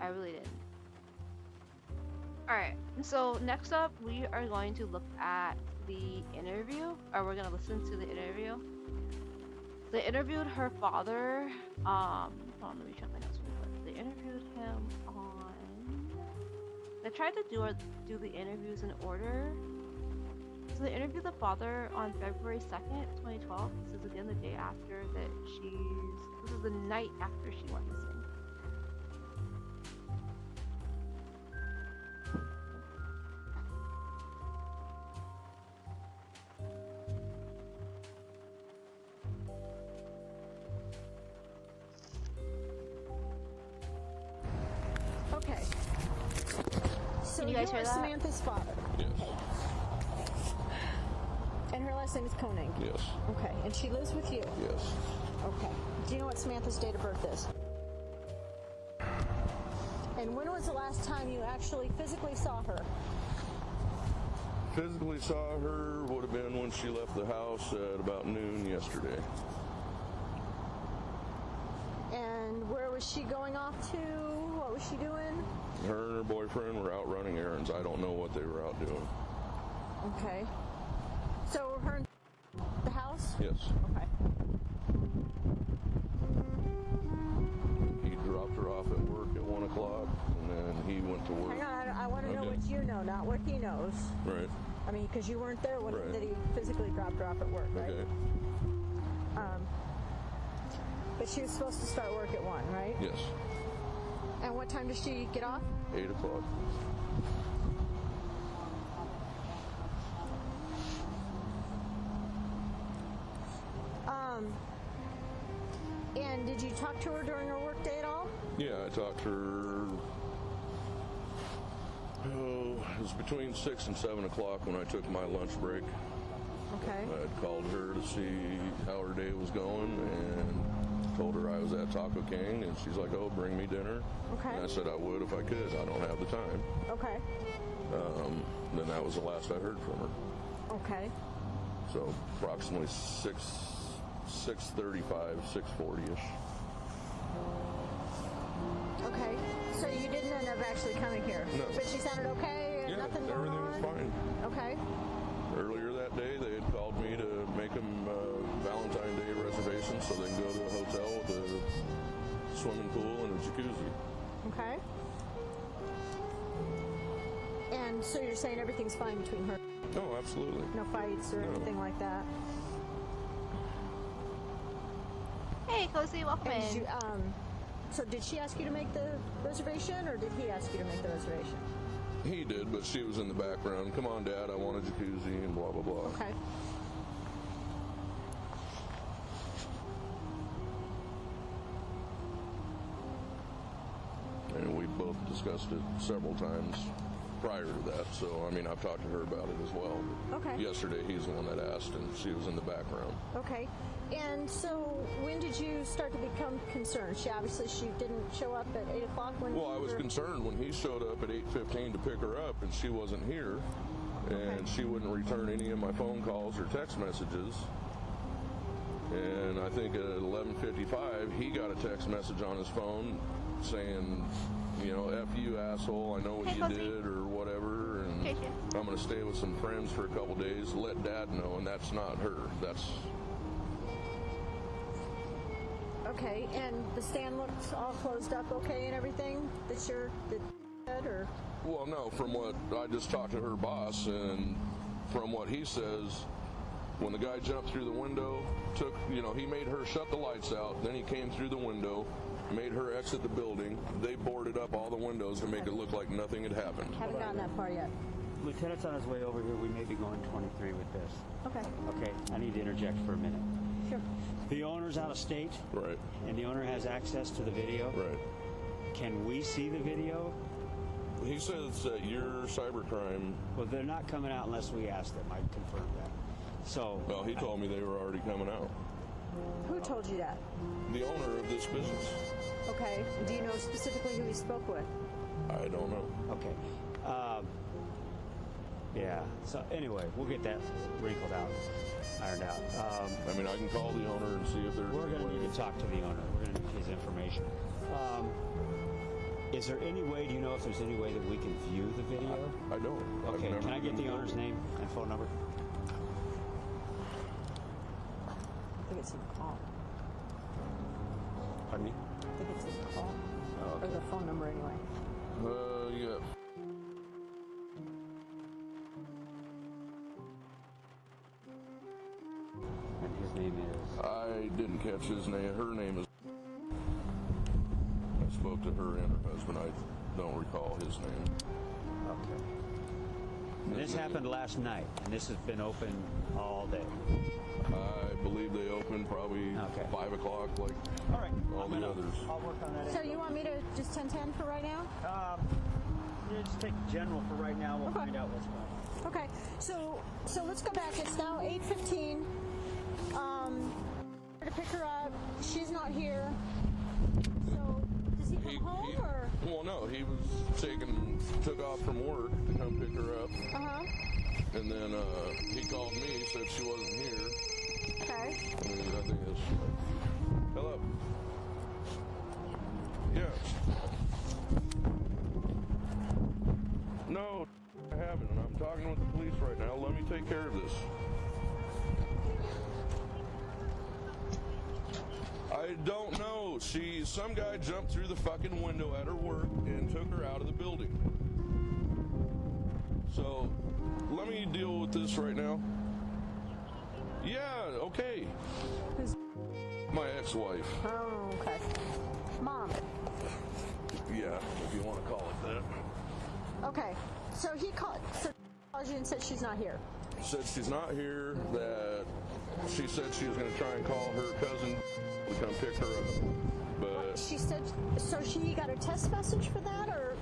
I really didn't. Alright, so next up we are going to look at the interview, or we're going to listen to the interview. They interviewed her father, hold on, let me check my notes real quick. They interviewed him on, they tried to do the interviews in order. So they interviewed the father on February 2nd, 2012. This is again the day after that this is the night after she went missing. Okay. So can you guys hear that? Samantha's father. Yes. And her last name is Koenig. Yes. Okay. And she lives with you. Yes. Okay. Do you know what Samantha's date of birth is? And when was the last time you actually physically saw her? Physically saw her would have been when she left the house at about noon yesterday. And where was she going off to? What was she doing? Her and her boyfriend were out running errands. I don't know what they were out doing. Okay. So her in the house? Yes. Okay. He dropped her off at work at 1 o'clock, and then he went to work. Hang on, I want to know what you know, not what he knows. Right. I mean, because you weren't there when Right. that he physically dropped her off at work, right? Okay. But she was supposed to start work at 1, right? Yes. And what time does she get off? 8 o'clock. And did you talk to her during her work day at all? Yeah, I talked to her. It was between 6 and 7 o'clock when I took my lunch break. Okay. I had called her to see how her day was going and told her I was at Taco King, and she's like, "Oh, bring me dinner." Okay. And I said I would if I could. I don't have the time. Okay. Then that was the last I heard from her. Okay. So approximately 6:35, 6:40ish. Okay. So you didn't end up actually coming here? No. But she sounded okay and Yeah, nothing going everything on? was fine. Okay. Earlier that day, they had called me to make them Valentine's Day reservations so they can go to a hotel with a swimming pool and a jacuzzi. Okay. And so you're saying everything's fine between her? Oh, absolutely. No fights or No. anything like that? Hey, Cozy, welcome And in. did you, so did she ask you to make the reservation, or did he ask you to make the reservation? He did, but she was in the background. "Come on, Dad, I want a jacuzzi," and blah, blah, blah. Okay. And we both discussed it several times prior to that. So, I mean, I've talked to her about it as well. Okay. Yesterday, he's the one that asked, and she was in the background. Okay. And so when did you start to become concerned? She didn't show up at 8 o'clock when Well, I was concerned when he showed up at 8:15 to pick her up, and she wasn't here, and she wouldn't return any of my phone calls or text messages. And I think at 11:55, he got a text message on his phone saying, you know, "F you, asshole, I know what Hey, you Cozy. did," or whatever, and Okay, sure. I'm going to stay with some friends for a couple days, let Dad know, and that's not her. That's... Okay, and the stand looks all closed up okay and everything that or? Well, no, from what I just talked to her boss, and from what he says, when the guy jumped through the window, he made her shut the lights out, then he came through the window, made her exit the building. They boarded up all the windows to make it look like nothing had happened. Haven't gotten that far yet. Lieutenant's on his way over here. We may be going 23 with this. Okay. Okay, I need to interject for a minute. Sure. The owner's out of state, Right, and the owner has access to the video. right. Can we see the video? He says that your cybercrime, Well, they're not coming out unless we ask them. I confirmed that. So, well, he told me they were already coming out. Who told you that? The owner of this business. Okay. Do you know specifically who you spoke with? I don't know. okay. Yeah, so anyway, we'll get that wrinkled out, ironed out. I mean, I can call the owner and see if there's... We're going to need to talk to the owner. We're going to need his information. Is there any way, do you know if there's any way that we can view the video? I don't. I've Okay, never can I get the been owner's told. name and phone number? I think it's in the call. Pardon me? I think it's in the call. Oh, Or the phone number anyway. Yeah. And his name is? I didn't catch his name. Her name is... I spoke to her and her husband. I don't recall his name. Okay. This happened last night, and this has been open all day. I believe they opened probably Okay. 5 o'clock, like All right. all the others. I'll work on that. So you want me to just 10-10 for right now? Yeah, just take general for right now. We'll Okay. find out what's going on. Okay. So let's go back. It's now 8:15. To pick her up. She's not here. So does he come home or? Well, no, he was took off from work to come pick her up, and then he called me, said she wasn't here. Okay. I think it's... Hello. Yeah. No, I haven't, and I'm talking with the police right now. Let me take care of this. I don't know. Some guy jumped through the fucking window at her work and took her out of the building. So, let me deal with this right now. Yeah, okay. Who's my ex-wife? Oh, okay. Mom. Yeah, if you want to call it that. Okay. So he called you and said she's not here. Said she's not here, that she said she was going to try and call her cousin to come pick her up. But she said, so she got a text message for that, or?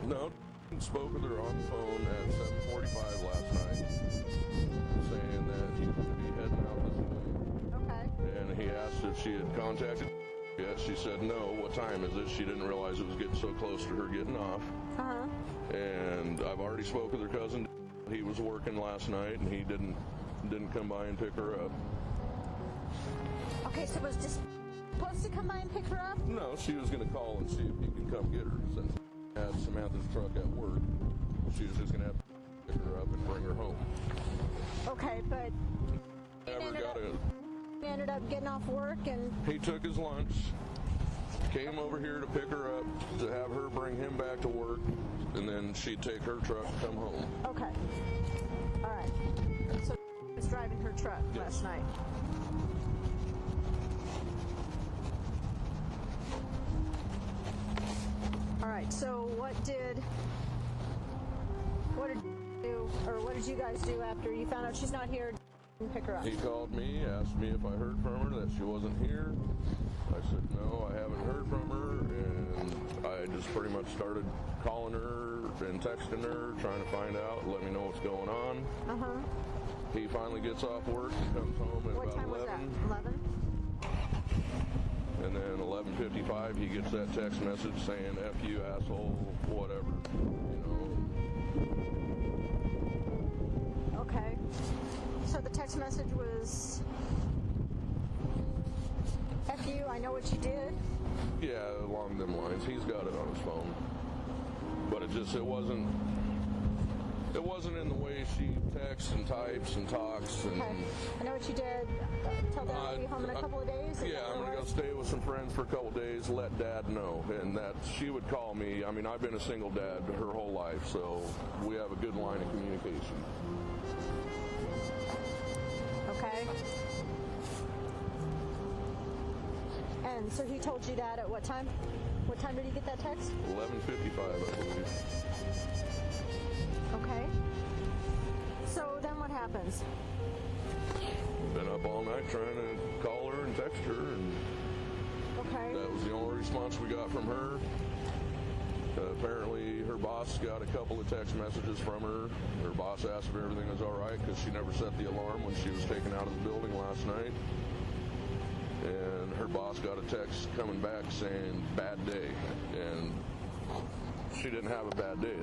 No, spoke with her on the phone at 7:45 last night, saying that he was going to be heading out this way. Okay. And he asked if she had contacted yet. She said no. What time is it? She didn't realize it was getting so close to her getting off. Uh-huh. And I've already spoke with her cousin. He was working last night, and he didn't come by and pick her up. Okay, so was just supposed to come by and pick her up? No, she was going to call and see if he can come get her. Since he had Samantha's truck at work, she was just going to have to pick her up and bring her home. Okay, but He ended up getting off work, and he took his lunch, came over here to pick her up, to have her bring him back to work, and then she'd take her truck and come home. Okay. All right. So he was driving her truck last night. All right. So what did you do, or what did you guys do after you found out she's not here and pick her up? He called me, asked me if I heard from her, that she wasn't here. I said, no, I haven't heard from her, and I just pretty much started calling her and texting her, trying to find out, let me know what's going on. Uh-huh. He finally gets off work and comes home at What about time 11. was that? 11? And then 11:55, he gets that text message saying, F you, asshole, whatever, you know. Okay. So the text message was, F you, I know what you did. Yeah, along them lines. He's got it on his phone. But it wasn't in the way she texts and types and talks. And Okay. I know what you did. Tell Dad I'll be home in a couple of days. Yeah, I'm going to go stay with some friends for a couple of days, let Dad know. And that she would call me. I mean, I've been a single dad her whole life, so we have a good line of communication. Okay. And so he told you that at what time? What time did he get that text? 11:55, I believe. Okay. So then what happens? Been up all night trying to call her and text her, and Okay. that was the only response we got from her. Apparently, her boss got a couple of text messages from her. Her boss asked if everything was all right because she never set the alarm when she was taken out of the building last night. And her boss got a text coming back saying, bad day. And she didn't have a bad day.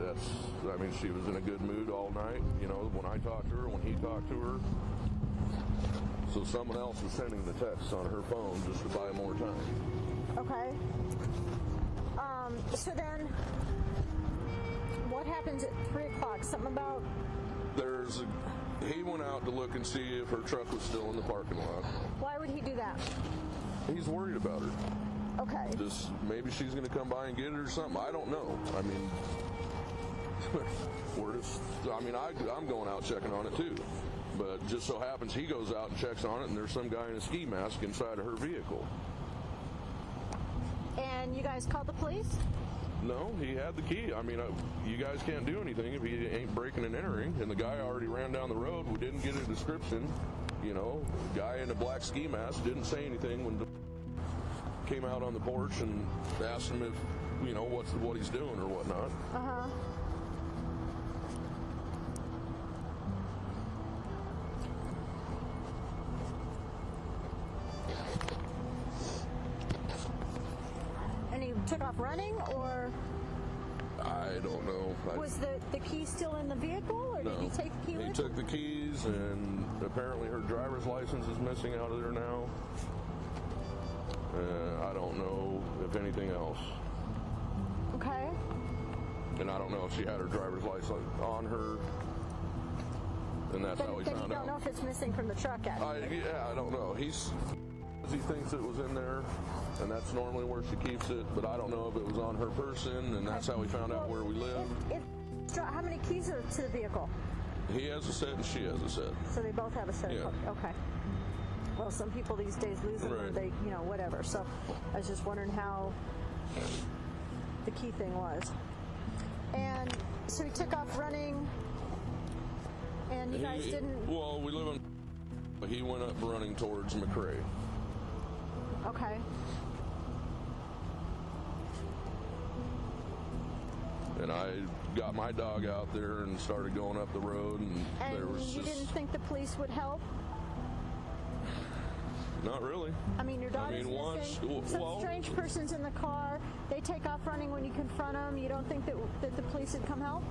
She was in a good mood all night, you know, when I talked to her, when he talked to her. So someone else was sending the texts on her phone just to buy more time. Okay. So then what happens at 3 o'clock? Something about... He went out to look and see if her truck was still in the parking lot. Why would he do that? He's worried about her. Okay. Just maybe she's going to come by and get it or something. I don't know. I mean, I'm going out checking on it too. But just so happens he goes out and checks on it, and there's some guy in a ski mask inside of her vehicle. And you guys called the police? No, he had the key. I mean, you guys can't do anything if he ain't breaking and entering. And the guy already ran down the road. We didn't get a description. You know, guy in a black ski mask didn't say anything when came out on the porch and asked him if, you know, what he's doing or whatnot. Uh-huh. And he took off running, or? I don't know. Was the key still in the vehicle, or did he take the key with him? He took the keys, and apparently her driver's license is missing out of there now. I don't know if anything else. Okay. And I don't know if she had her driver's license on her, and that's how we Then found you don't know out. if it's missing from the truck, actually. I don't know. He thinks it was in there, and that's normally where she keeps it, but I don't know if it was on her person, and that's how we found out where we live. How many keys are to the vehicle? He has a set and she has a set. So they both have a set. Yeah. Okay. Well, some people these days lose them, or Right. they, whatever. So I was just wondering how the key thing was. And so he took off running, and you guys didn't. Well, we live in. He went up running towards McRae. Okay. And I got my dog out there and started going up the road, and there was you just didn't think the police would help? not really. I mean, your daughter's missing. Some strange person's in the car. They take off running when you confront them. You don't think that the police would come help?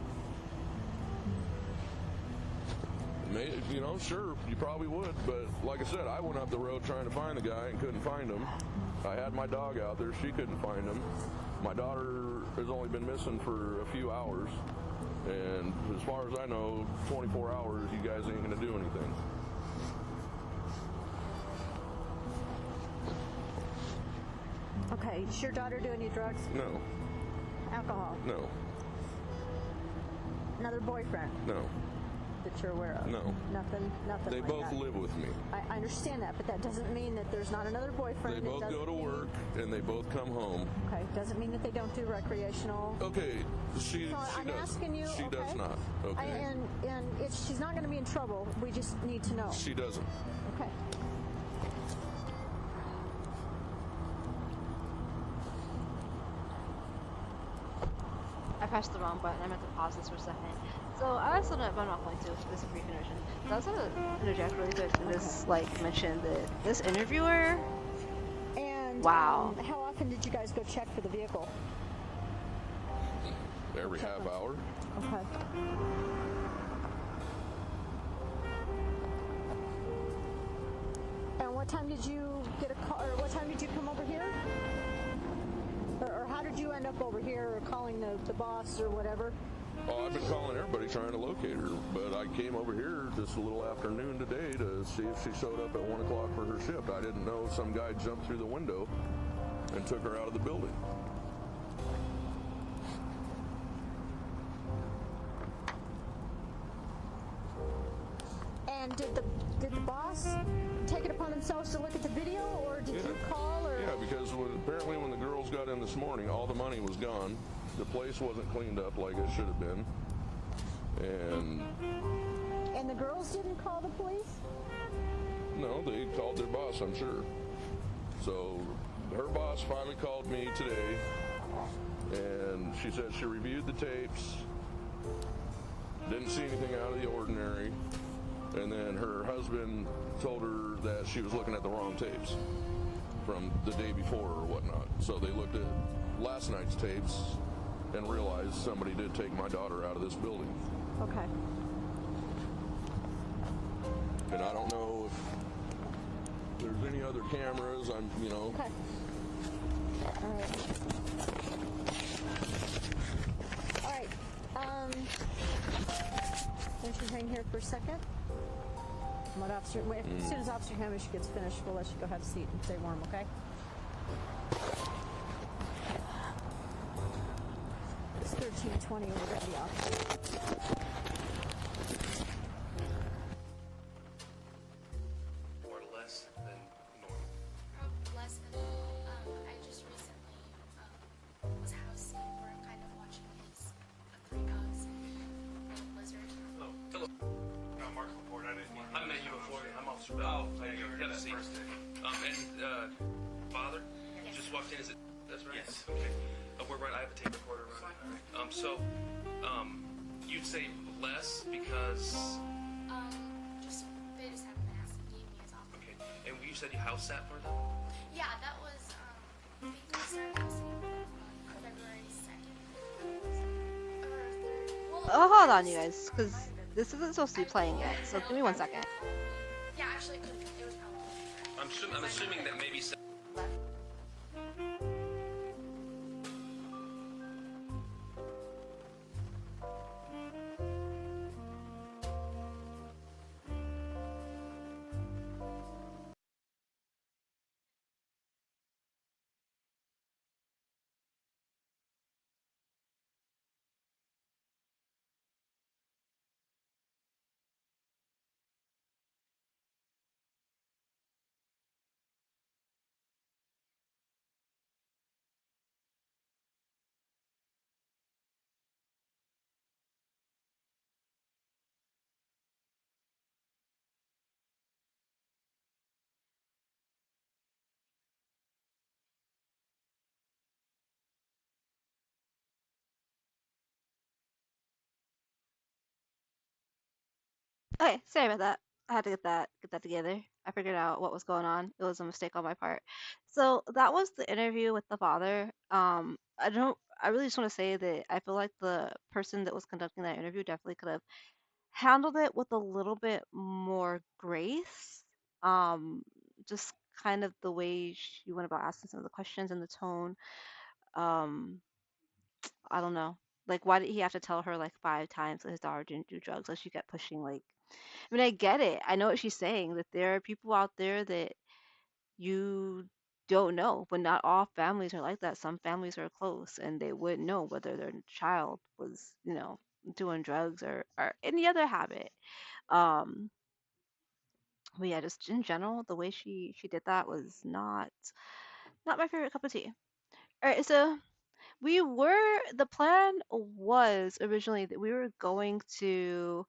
Sure, you probably would, but like I said, I went up the road trying to find the guy and couldn't find him. I had my dog out there, she couldn't find him. My daughter has only been missing for a few hours, and as far as I know, 24 hours, you guys ain't gonna do anything. Okay, does your daughter do any drugs? No, Alcohol? no, Another boyfriend no, that you're aware of? no. Nothing They like both that. live with me. I understand that, but that doesn't mean that there's not another boyfriend. They It both go doesn't to mean- work, and they both come home. Okay, doesn't mean that they don't do recreational. Okay, she So does. I'm asking you, She okay? does not. Okay. And she's not going to be in trouble. We just need to know. She doesn't. Okay. I pressed the wrong button. I meant to pause this for a second. So I also know, but I'm not going to. This is a brief intermission. So I was going to interject really quick and just mention that this interviewer. And Wow. how often did you guys go check for the vehicle? Every half hour. Okay. And what time did you get a call, or what time did you come over here? Or how did you end up over here, or calling the boss or whatever? Oh, I've been calling everybody trying to locate her, but I came over here just a little afternoon today to see if she showed up at 1 o'clock for her shift. I didn't know some guy jumped through the window and took her out of the building. And did the boss take it upon themselves to look at the video, or did you call? Or Yeah, because apparently when the girls got in this morning, all the money was gone. The place wasn't cleaned up like it should have been. And the girls didn't call the police? No, they called their boss, I'm sure. So her boss finally called me today, and she said she reviewed the tapes, didn't see anything out of the ordinary, and then her husband told her that she was looking at the wrong tapes from the day before or whatnot. So they looked at last night's tapes and realized somebody did take my daughter out of this building. Okay. And I don't know if there's any other cameras. Okay. All right. All right. Let's just hang here for a second. As soon as Officer Hamish gets finished, we'll let you go have a seat and stay warm, okay? It's 13:20 over at the office. Or less than normal. Probably less than I just recently was house sitting where I'm kind of watching his 3 dogs and a blizzard. Oh, hello. Mark report. I met you before. I'm Officer Bell. Oh, you got a seat. Father just walked in. Is it? That's right. Yes. Okay. We're right. I have a tape recorder running. You'd say less because. Just they just haven't been asking me as often. Okay. And you said you house sat for them. Yeah, that was I think we started house sitting February 2nd. Or 3rd. Well, Oh, hold on, you guys, because this isn't supposed to be playing yet. So give me 1 second. Yeah, actually, it was probably. I'm assuming that maybe. Okay, sorry about that. I had to get that together. I figured out what was going on. It was a mistake on my part. So that was the interview with the father. I really just want to say that I feel like the person that was conducting that interview definitely could have handled it with a little bit more grace. Um, just kind of the way she went about asking some of the questions and the tone. Um, I don't know. Like, why did he have to tell her like 5 times that his daughter didn't do drugs? Like, she kept pushing. Like, I mean, I get it. I know what she's saying, that there are people out there that you don't know, but not all families are like that. Some families are close and they wouldn't know whether their child was, doing drugs or any other habit. Um, but yeah, just in general, the way she did that was not my favorite cup of tea. All right, so the plan was originally that we were going to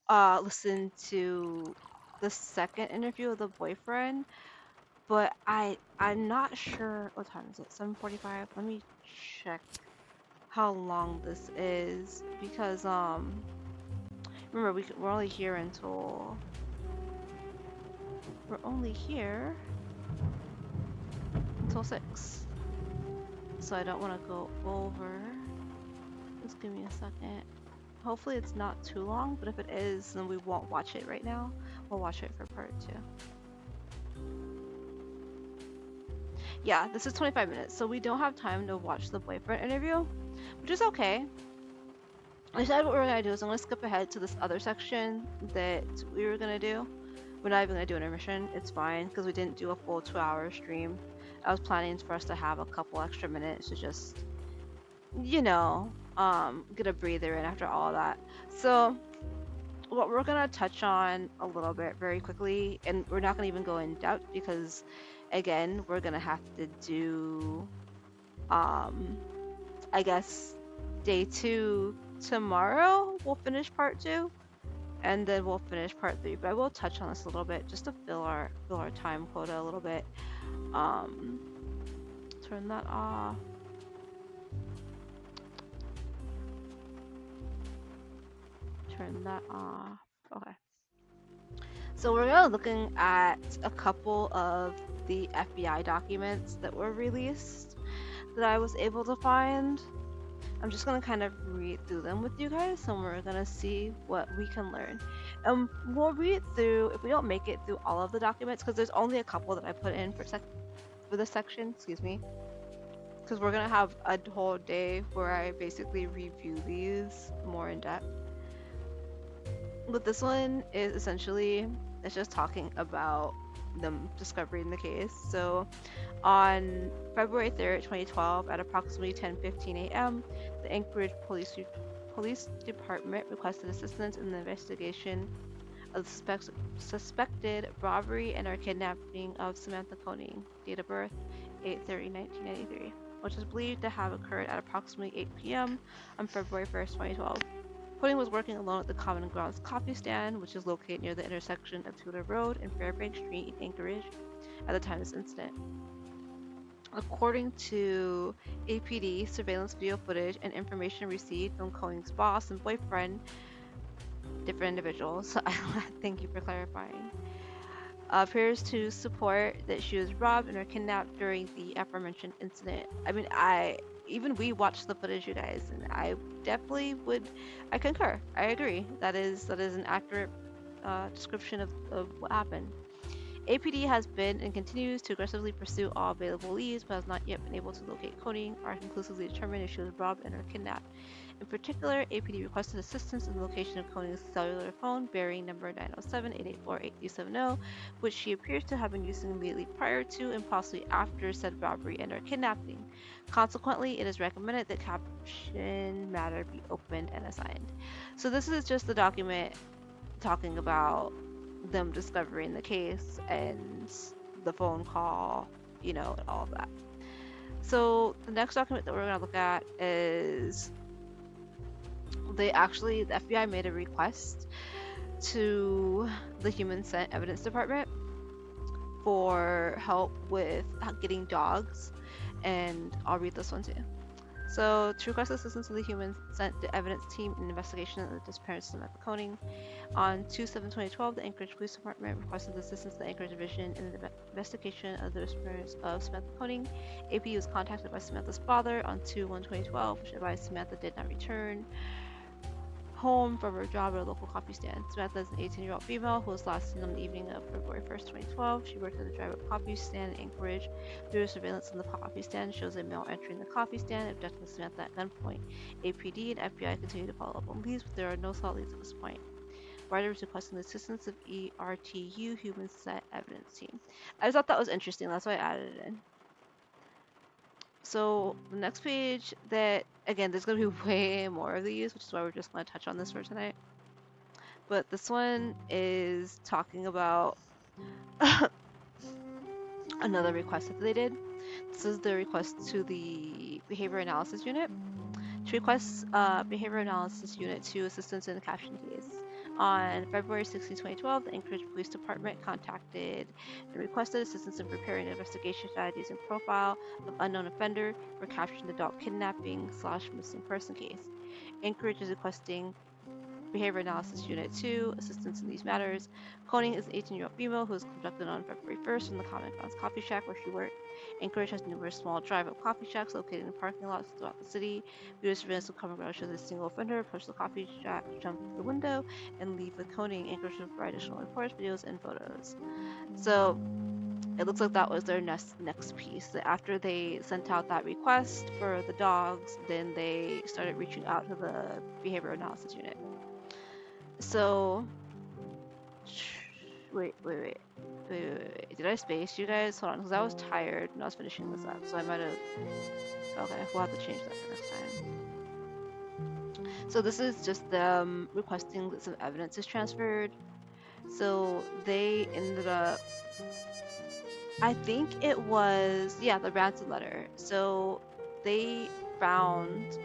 listen to the second interview of the boyfriend, but I'm not sure what time is it? 7:45. Let me check how long this is because remember we're only here until we're only here until 6. So I don't want to go over. Just give me a second. Hopefully it's not too long, but if it is, then we won't watch it right now. We'll watch it for part 2. Yeah, this is 25 minutes, so we don't have time to watch the boyfriend interview, which is okay. Instead, what we're gonna do is I'm gonna skip ahead to this other section that we were gonna do. We're not even gonna do intermission. It's fine because we didn't do a full 2-hour stream. I was planning for us to have a couple extra minutes to just, get a breather in after all of that. So what we're gonna touch on a little bit very quickly, and we're not gonna even go in depth because again, we're gonna have to do I guess day 2 tomorrow. We'll finish part 2 and then we'll finish part 3, but I will touch on this a little bit just to fill our time quota a little bit. Turn that off. Turn that off. Okay. So we're gonna looking at a couple of the FBI documents that were released that I was able to find. I'm just gonna kind of read through them with you guys, and we're gonna see what we can learn. And we'll read through, if we don't make it through all of the documents, because there's only a couple that I put in for this section, excuse me, because we're gonna have a whole day where I basically review these more in depth. But this one is essentially, it's just talking about them discovering the case. So on February 3rd, 2012, at approximately 10:15 a.m., the Anchorage Police Department requested assistance in the investigation of the suspected robbery and or kidnapping of Samantha Koenig, date of birth 8/30/1993, which is believed to have occurred at approximately 8 p.m. on February 1st, 2012. Koenig was working alone at the Common Grounds coffee stand, which is located near the intersection of Tudor Road and Fairbanks Street in Anchorage at the time of this incident. According to APD surveillance video footage and information received from Koenig's boss and boyfriend, different individuals, so thank you for clarifying, appears to support that she was robbed and or kidnapped during the aforementioned incident. I mean, even we watched the footage, you guys, and I definitely I concur. I agree. That is an accurate description of what happened. APD has been and continues to aggressively pursue all available leads, but has not yet been able to locate Koenig or conclusively determine if she was robbed and or kidnapped. In particular, APD requested assistance in the location of Koenig's cellular phone bearing number 907-884-8370, which she appears to have been using immediately prior to and possibly after said robbery and or kidnapping. Consequently, it is recommended that caption matter be opened and assigned. So this is just the document talking about them discovering the case and the phone call, and all of that. So the next document that we're going to look at is the FBI made a request to the Human Scent Evidence Department for help with getting dogs, and I'll read this one too. So, to request assistance of the humans sent the evidence team in investigation of the disappearance of Samantha Koenig. On 2/7/2012, the Anchorage Police Department requested assistance to the Anchorage Division in the investigation of the disappearance of Samantha Koenig. AP was contacted by Samantha's father on 2/1/2012, which advised Samantha did not return home from her job at a local coffee stand. Samantha is an 18-year-old female who was last seen on the evening of February 1st, 2012. She worked at a drive-up coffee stand in Anchorage. Video surveillance in the coffee stand shows a male entering the coffee stand, abducting Samantha at gunpoint. APD and FBI continue to follow up on leads, but there are no solid leads at this point. Ryder is requesting the assistance of ERTU Human Set Evidence Team. I just thought that was interesting, that's why I added it in. So the next page, that again, there's gonna be way more of these, which is why we're just gonna touch on this for tonight. But this one is talking about another request that they did. This is the request to the Behavior Analysis Unit to request Behavior Analysis Unit to assistance in the caption case. On February 16, 2012, the Anchorage Police Department contacted and requested assistance in preparing an investigation strategies and profile of unknown offender for capturing the adult kidnapping / missing person case. Anchorage is requesting Behavior Analysis Unit 2 assistance in these matters. Koenig is an 18-year-old female who was abducted on February 1st from the Common Grounds Coffee Shack where she worked. Anchorage has numerous small drive-up coffee shacks located in parking lots throughout the city. Video surveillance of Common Grounds shows a single offender approach the coffee shack, jump through the window, and leave with Koenig. Anchorage will provide additional reports, videos, and photos. So it looks like that was their next piece. After they sent out that request for the dogs, then they started reaching out to the Behavior Analysis Unit. So, wait. Did I space you guys? Hold on, because I was tired when I was finishing this up, so I might have. Okay, we'll have to change that for next time. So this is just them requesting that some evidence is transferred. So they ended up. I think it was the ransom letter. So they found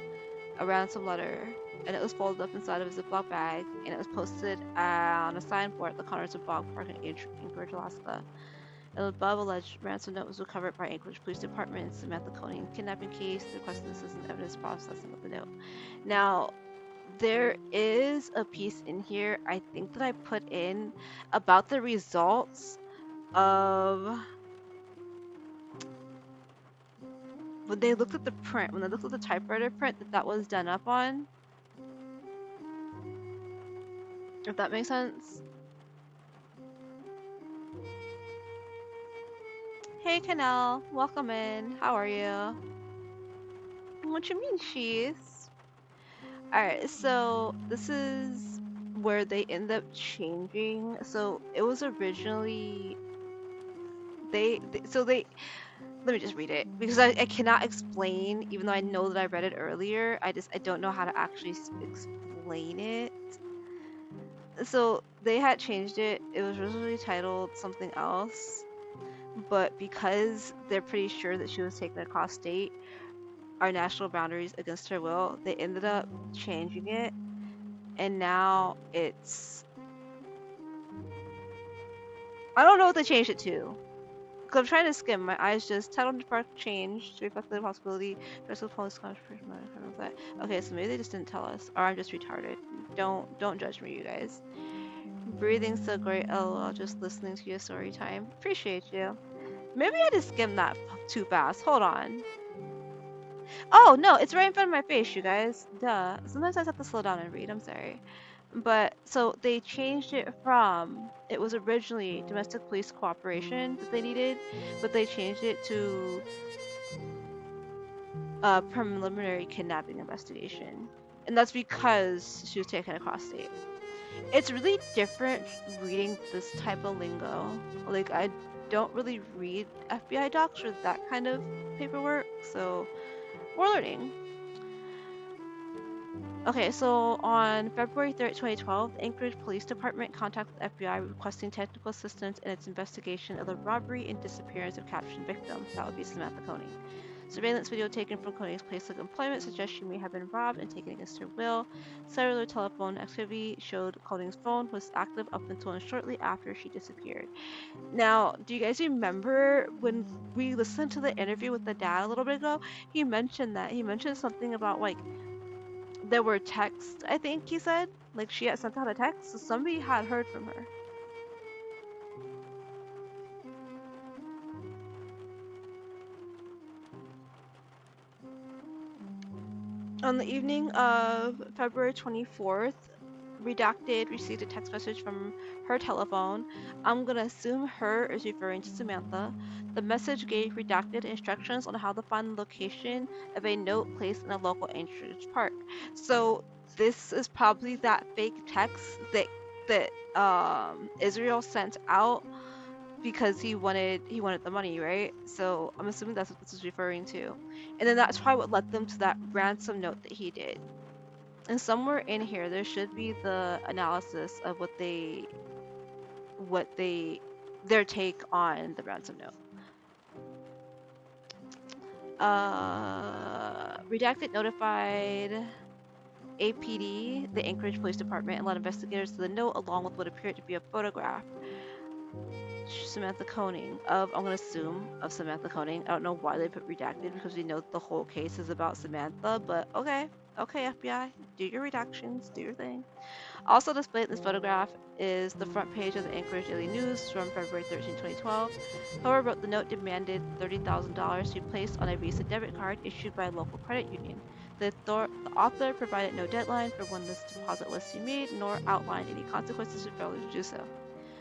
a ransom letter. And it was folded up inside of a Ziploc bag, and it was posted on a signboard at the corners of Bog Park in Anchorage, Alaska. An above alleged ransom note was recovered by Anchorage Police Department in Samantha Koenig kidnapping case, requesting assistance in evidence processing of the note. Now, there is a piece in here, I think that I put in about the results of when they looked at the print, when they looked at the typewriter print that was done up on. If that makes sense. Hey Canal, welcome in. How are you? What you mean, she's? Alright, so this is where they end up changing. So it was originally let me just read it because I cannot explain, even though I know that I read it earlier. I don't know how to actually explain it. So they had changed it. It was originally titled something else, but because they're pretty sure that she was taken across state, our national boundaries against her will, they ended up changing it, and now it's. I don't know what they changed it to. Cause I'm trying to skim. My eyes just title department changed to reflect the possibility. There's a police controversy. Okay, so maybe they just didn't tell us, or I'm just retarded. Don't judge me, you guys. Breathing's so great. LOL, just listening to your story time. Appreciate you. Maybe I just skimmed that too fast. Hold on. Oh no, it's right in front of my face, you guys. Duh. Sometimes I have to slow down and read. I'm sorry. But so they changed it from, it was originally domestic police cooperation that they needed, but they changed it to a preliminary kidnapping investigation. And that's because she was taken across state. It's really different reading this type of lingo. Like, I don't really read FBI docs or that kind of paperwork, so we're learning. Okay, so on February 3rd, 2012, the Anchorage Police Department contacted the FBI requesting technical assistance in its investigation of the robbery and disappearance of captured victim. That would be Samantha Koenig. Surveillance video taken from Koenig's place of employment suggests she may have been robbed and taken against her will. Cellular telephone activity showed Koenig's phone was active up until and shortly after she disappeared. Now, do you guys remember when we listened to the interview with the dad a little bit ago? He mentioned that. He mentioned something about like there were texts, I think he said. Like she had sent out a text, so somebody had heard from her. On the evening of February 24th, Redacted received a text message from her telephone. I'm gonna assume her is referring to Samantha. The message gave Redacted instructions on how to find the location of a note placed in a local Anchorage park. So this is probably that fake text that Israel sent out because he wanted the money, right? So I'm assuming that's what this is referring to. And then that's probably what led them to that ransom note that he did. And somewhere in here there should be the analysis of their take on the ransom note. Redacted notified APD, the Anchorage Police Department, and led investigators to the note along with what appeared to be a photograph. SamanthaKoenig I'm gonna assume of SamanthaKoenig. I don't know why they put redacted because we know the whole case is about Samantha, but okay, FBI, do your redactions, do your thing. Also displayed in this photograph is the front page of the Anchorage Daily News from February 13, 2012. Whoever wrote the note demanded $30,000 to be placed on a Visa debit card issued by a local credit union. The author provided no deadline for when this deposit was to be made, nor outlined any consequences for failure to do so.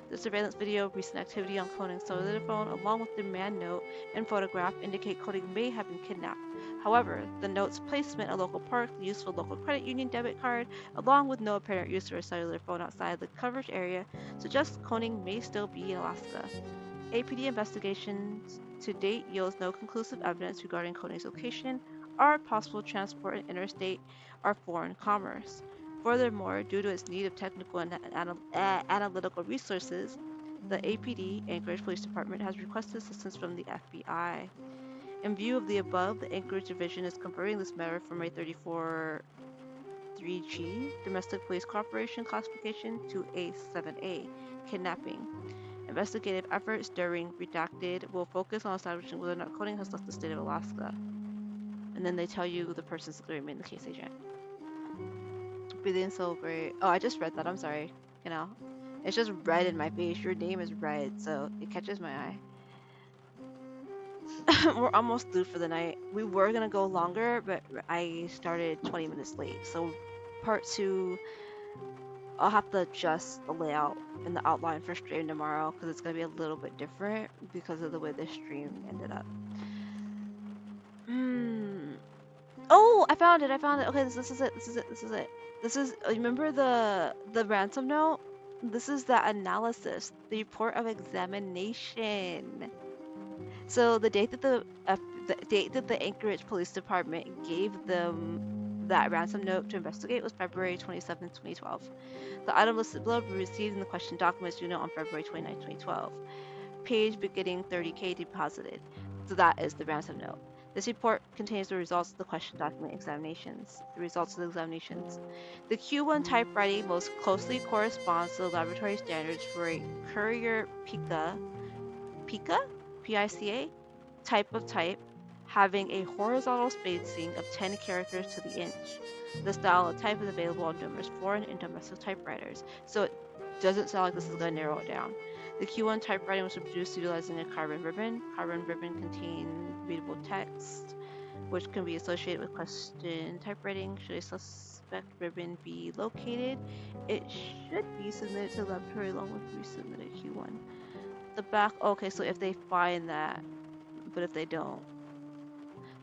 The surveillance video, recent activity on Koenig's cellular phone, along with the demand note and photograph indicate Koenig may have been kidnapped. However, the note's placement, a local park, the use of a local credit union debit card, along with no apparent use for a cellular phone outside the coverage area, suggests Koenig may still be in Alaska. APD investigations to date yields no conclusive evidence regarding Koenig's location or possible transport in interstate or foreign commerce. Furthermore, due to its need of technical and analytical resources, the APD, Anchorage Police Department, has requested assistance from the FBI. In view of the above, the Anchorage Division is converting this matter from a 34-3G Domestic Police Cooperation classification to a 7A Kidnapping. Investigative efforts during Redacted will focus on establishing whether or not Koenig has left the state of Alaska. And then they tell you the person's going to remain the case agent. Breathing so great. Oh, I just read that. I'm sorry. You know, it's just red in my face. Your name is red, so it catches my eye. We're almost through for the night. We were gonna go longer, but I started 20 minutes late. So part 2, I'll have to adjust the layout and the outline for stream tomorrow because it's gonna be a little bit different because of the way the stream ended up. Oh, I found it. Okay, this is it. This is, remember the ransom note? This is the analysis, the report of examination. So the date that the Anchorage Police Department gave them that ransom note to investigate was February 27, 2012. The item listed below was received in the question documents due note on February 29, 2012. Page beginning 30K deposited. So that is the ransom note. This report contains the results of the question document examinations. The results of the examinations. The Q1 typewriting most closely corresponds to the laboratory standards for a Courier Pica, P-I-C-A, type of type, having a horizontal spacing of 10 characters to the inch. The style of type is available on numerous foreign and domestic typewriters, so it doesn't sound like this is going to narrow it down. The Q1 typewriting was produced utilizing a carbon ribbon. Carbon ribbon contains readable text, which can be associated with question typewriting. Should a suspect ribbon be located, it should be submitted to the laboratory along with resubmitted Q1. The back, okay, so if they find that, but if they don't.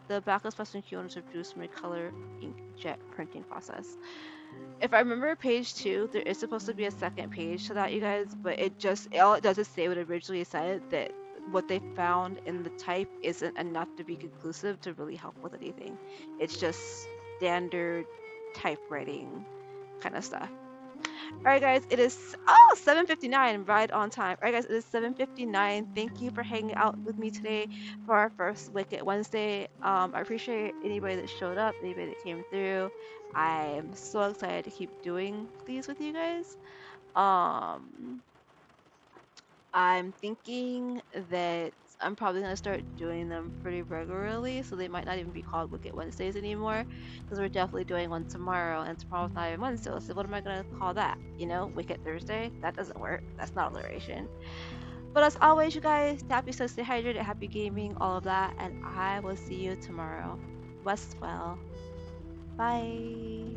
The back of specimen Q1 is produced from a color inkjet printing process. If I remember page 2, there is supposed to be a second page to that, you guys, but all it does is say what it originally said, that what they found in the type isn't enough to be conclusive to really help with anything. It's just standard typewriting kind of stuff. All right, guys, it is 7:59, right on time. All right, guys, it is 7:59. Thank you for hanging out with me today for our first Wicked Wednesday. I appreciate anybody that showed up, anybody that came through. I'm so excited to keep doing these with you guys. Um, I'm thinking that I'm probably gonna start doing them pretty regularly, so they might not even be called Wicked Wednesdays anymore, because we're definitely doing one tomorrow, and tomorrow's not even Wednesday. So what am I gonna call that? You know, Wicked Thursday? That doesn't work. That's not alliteration. But as always, you guys, happy sex, stay hydrated, happy gaming, all of that, and I will see you tomorrow. Rest well. Bye.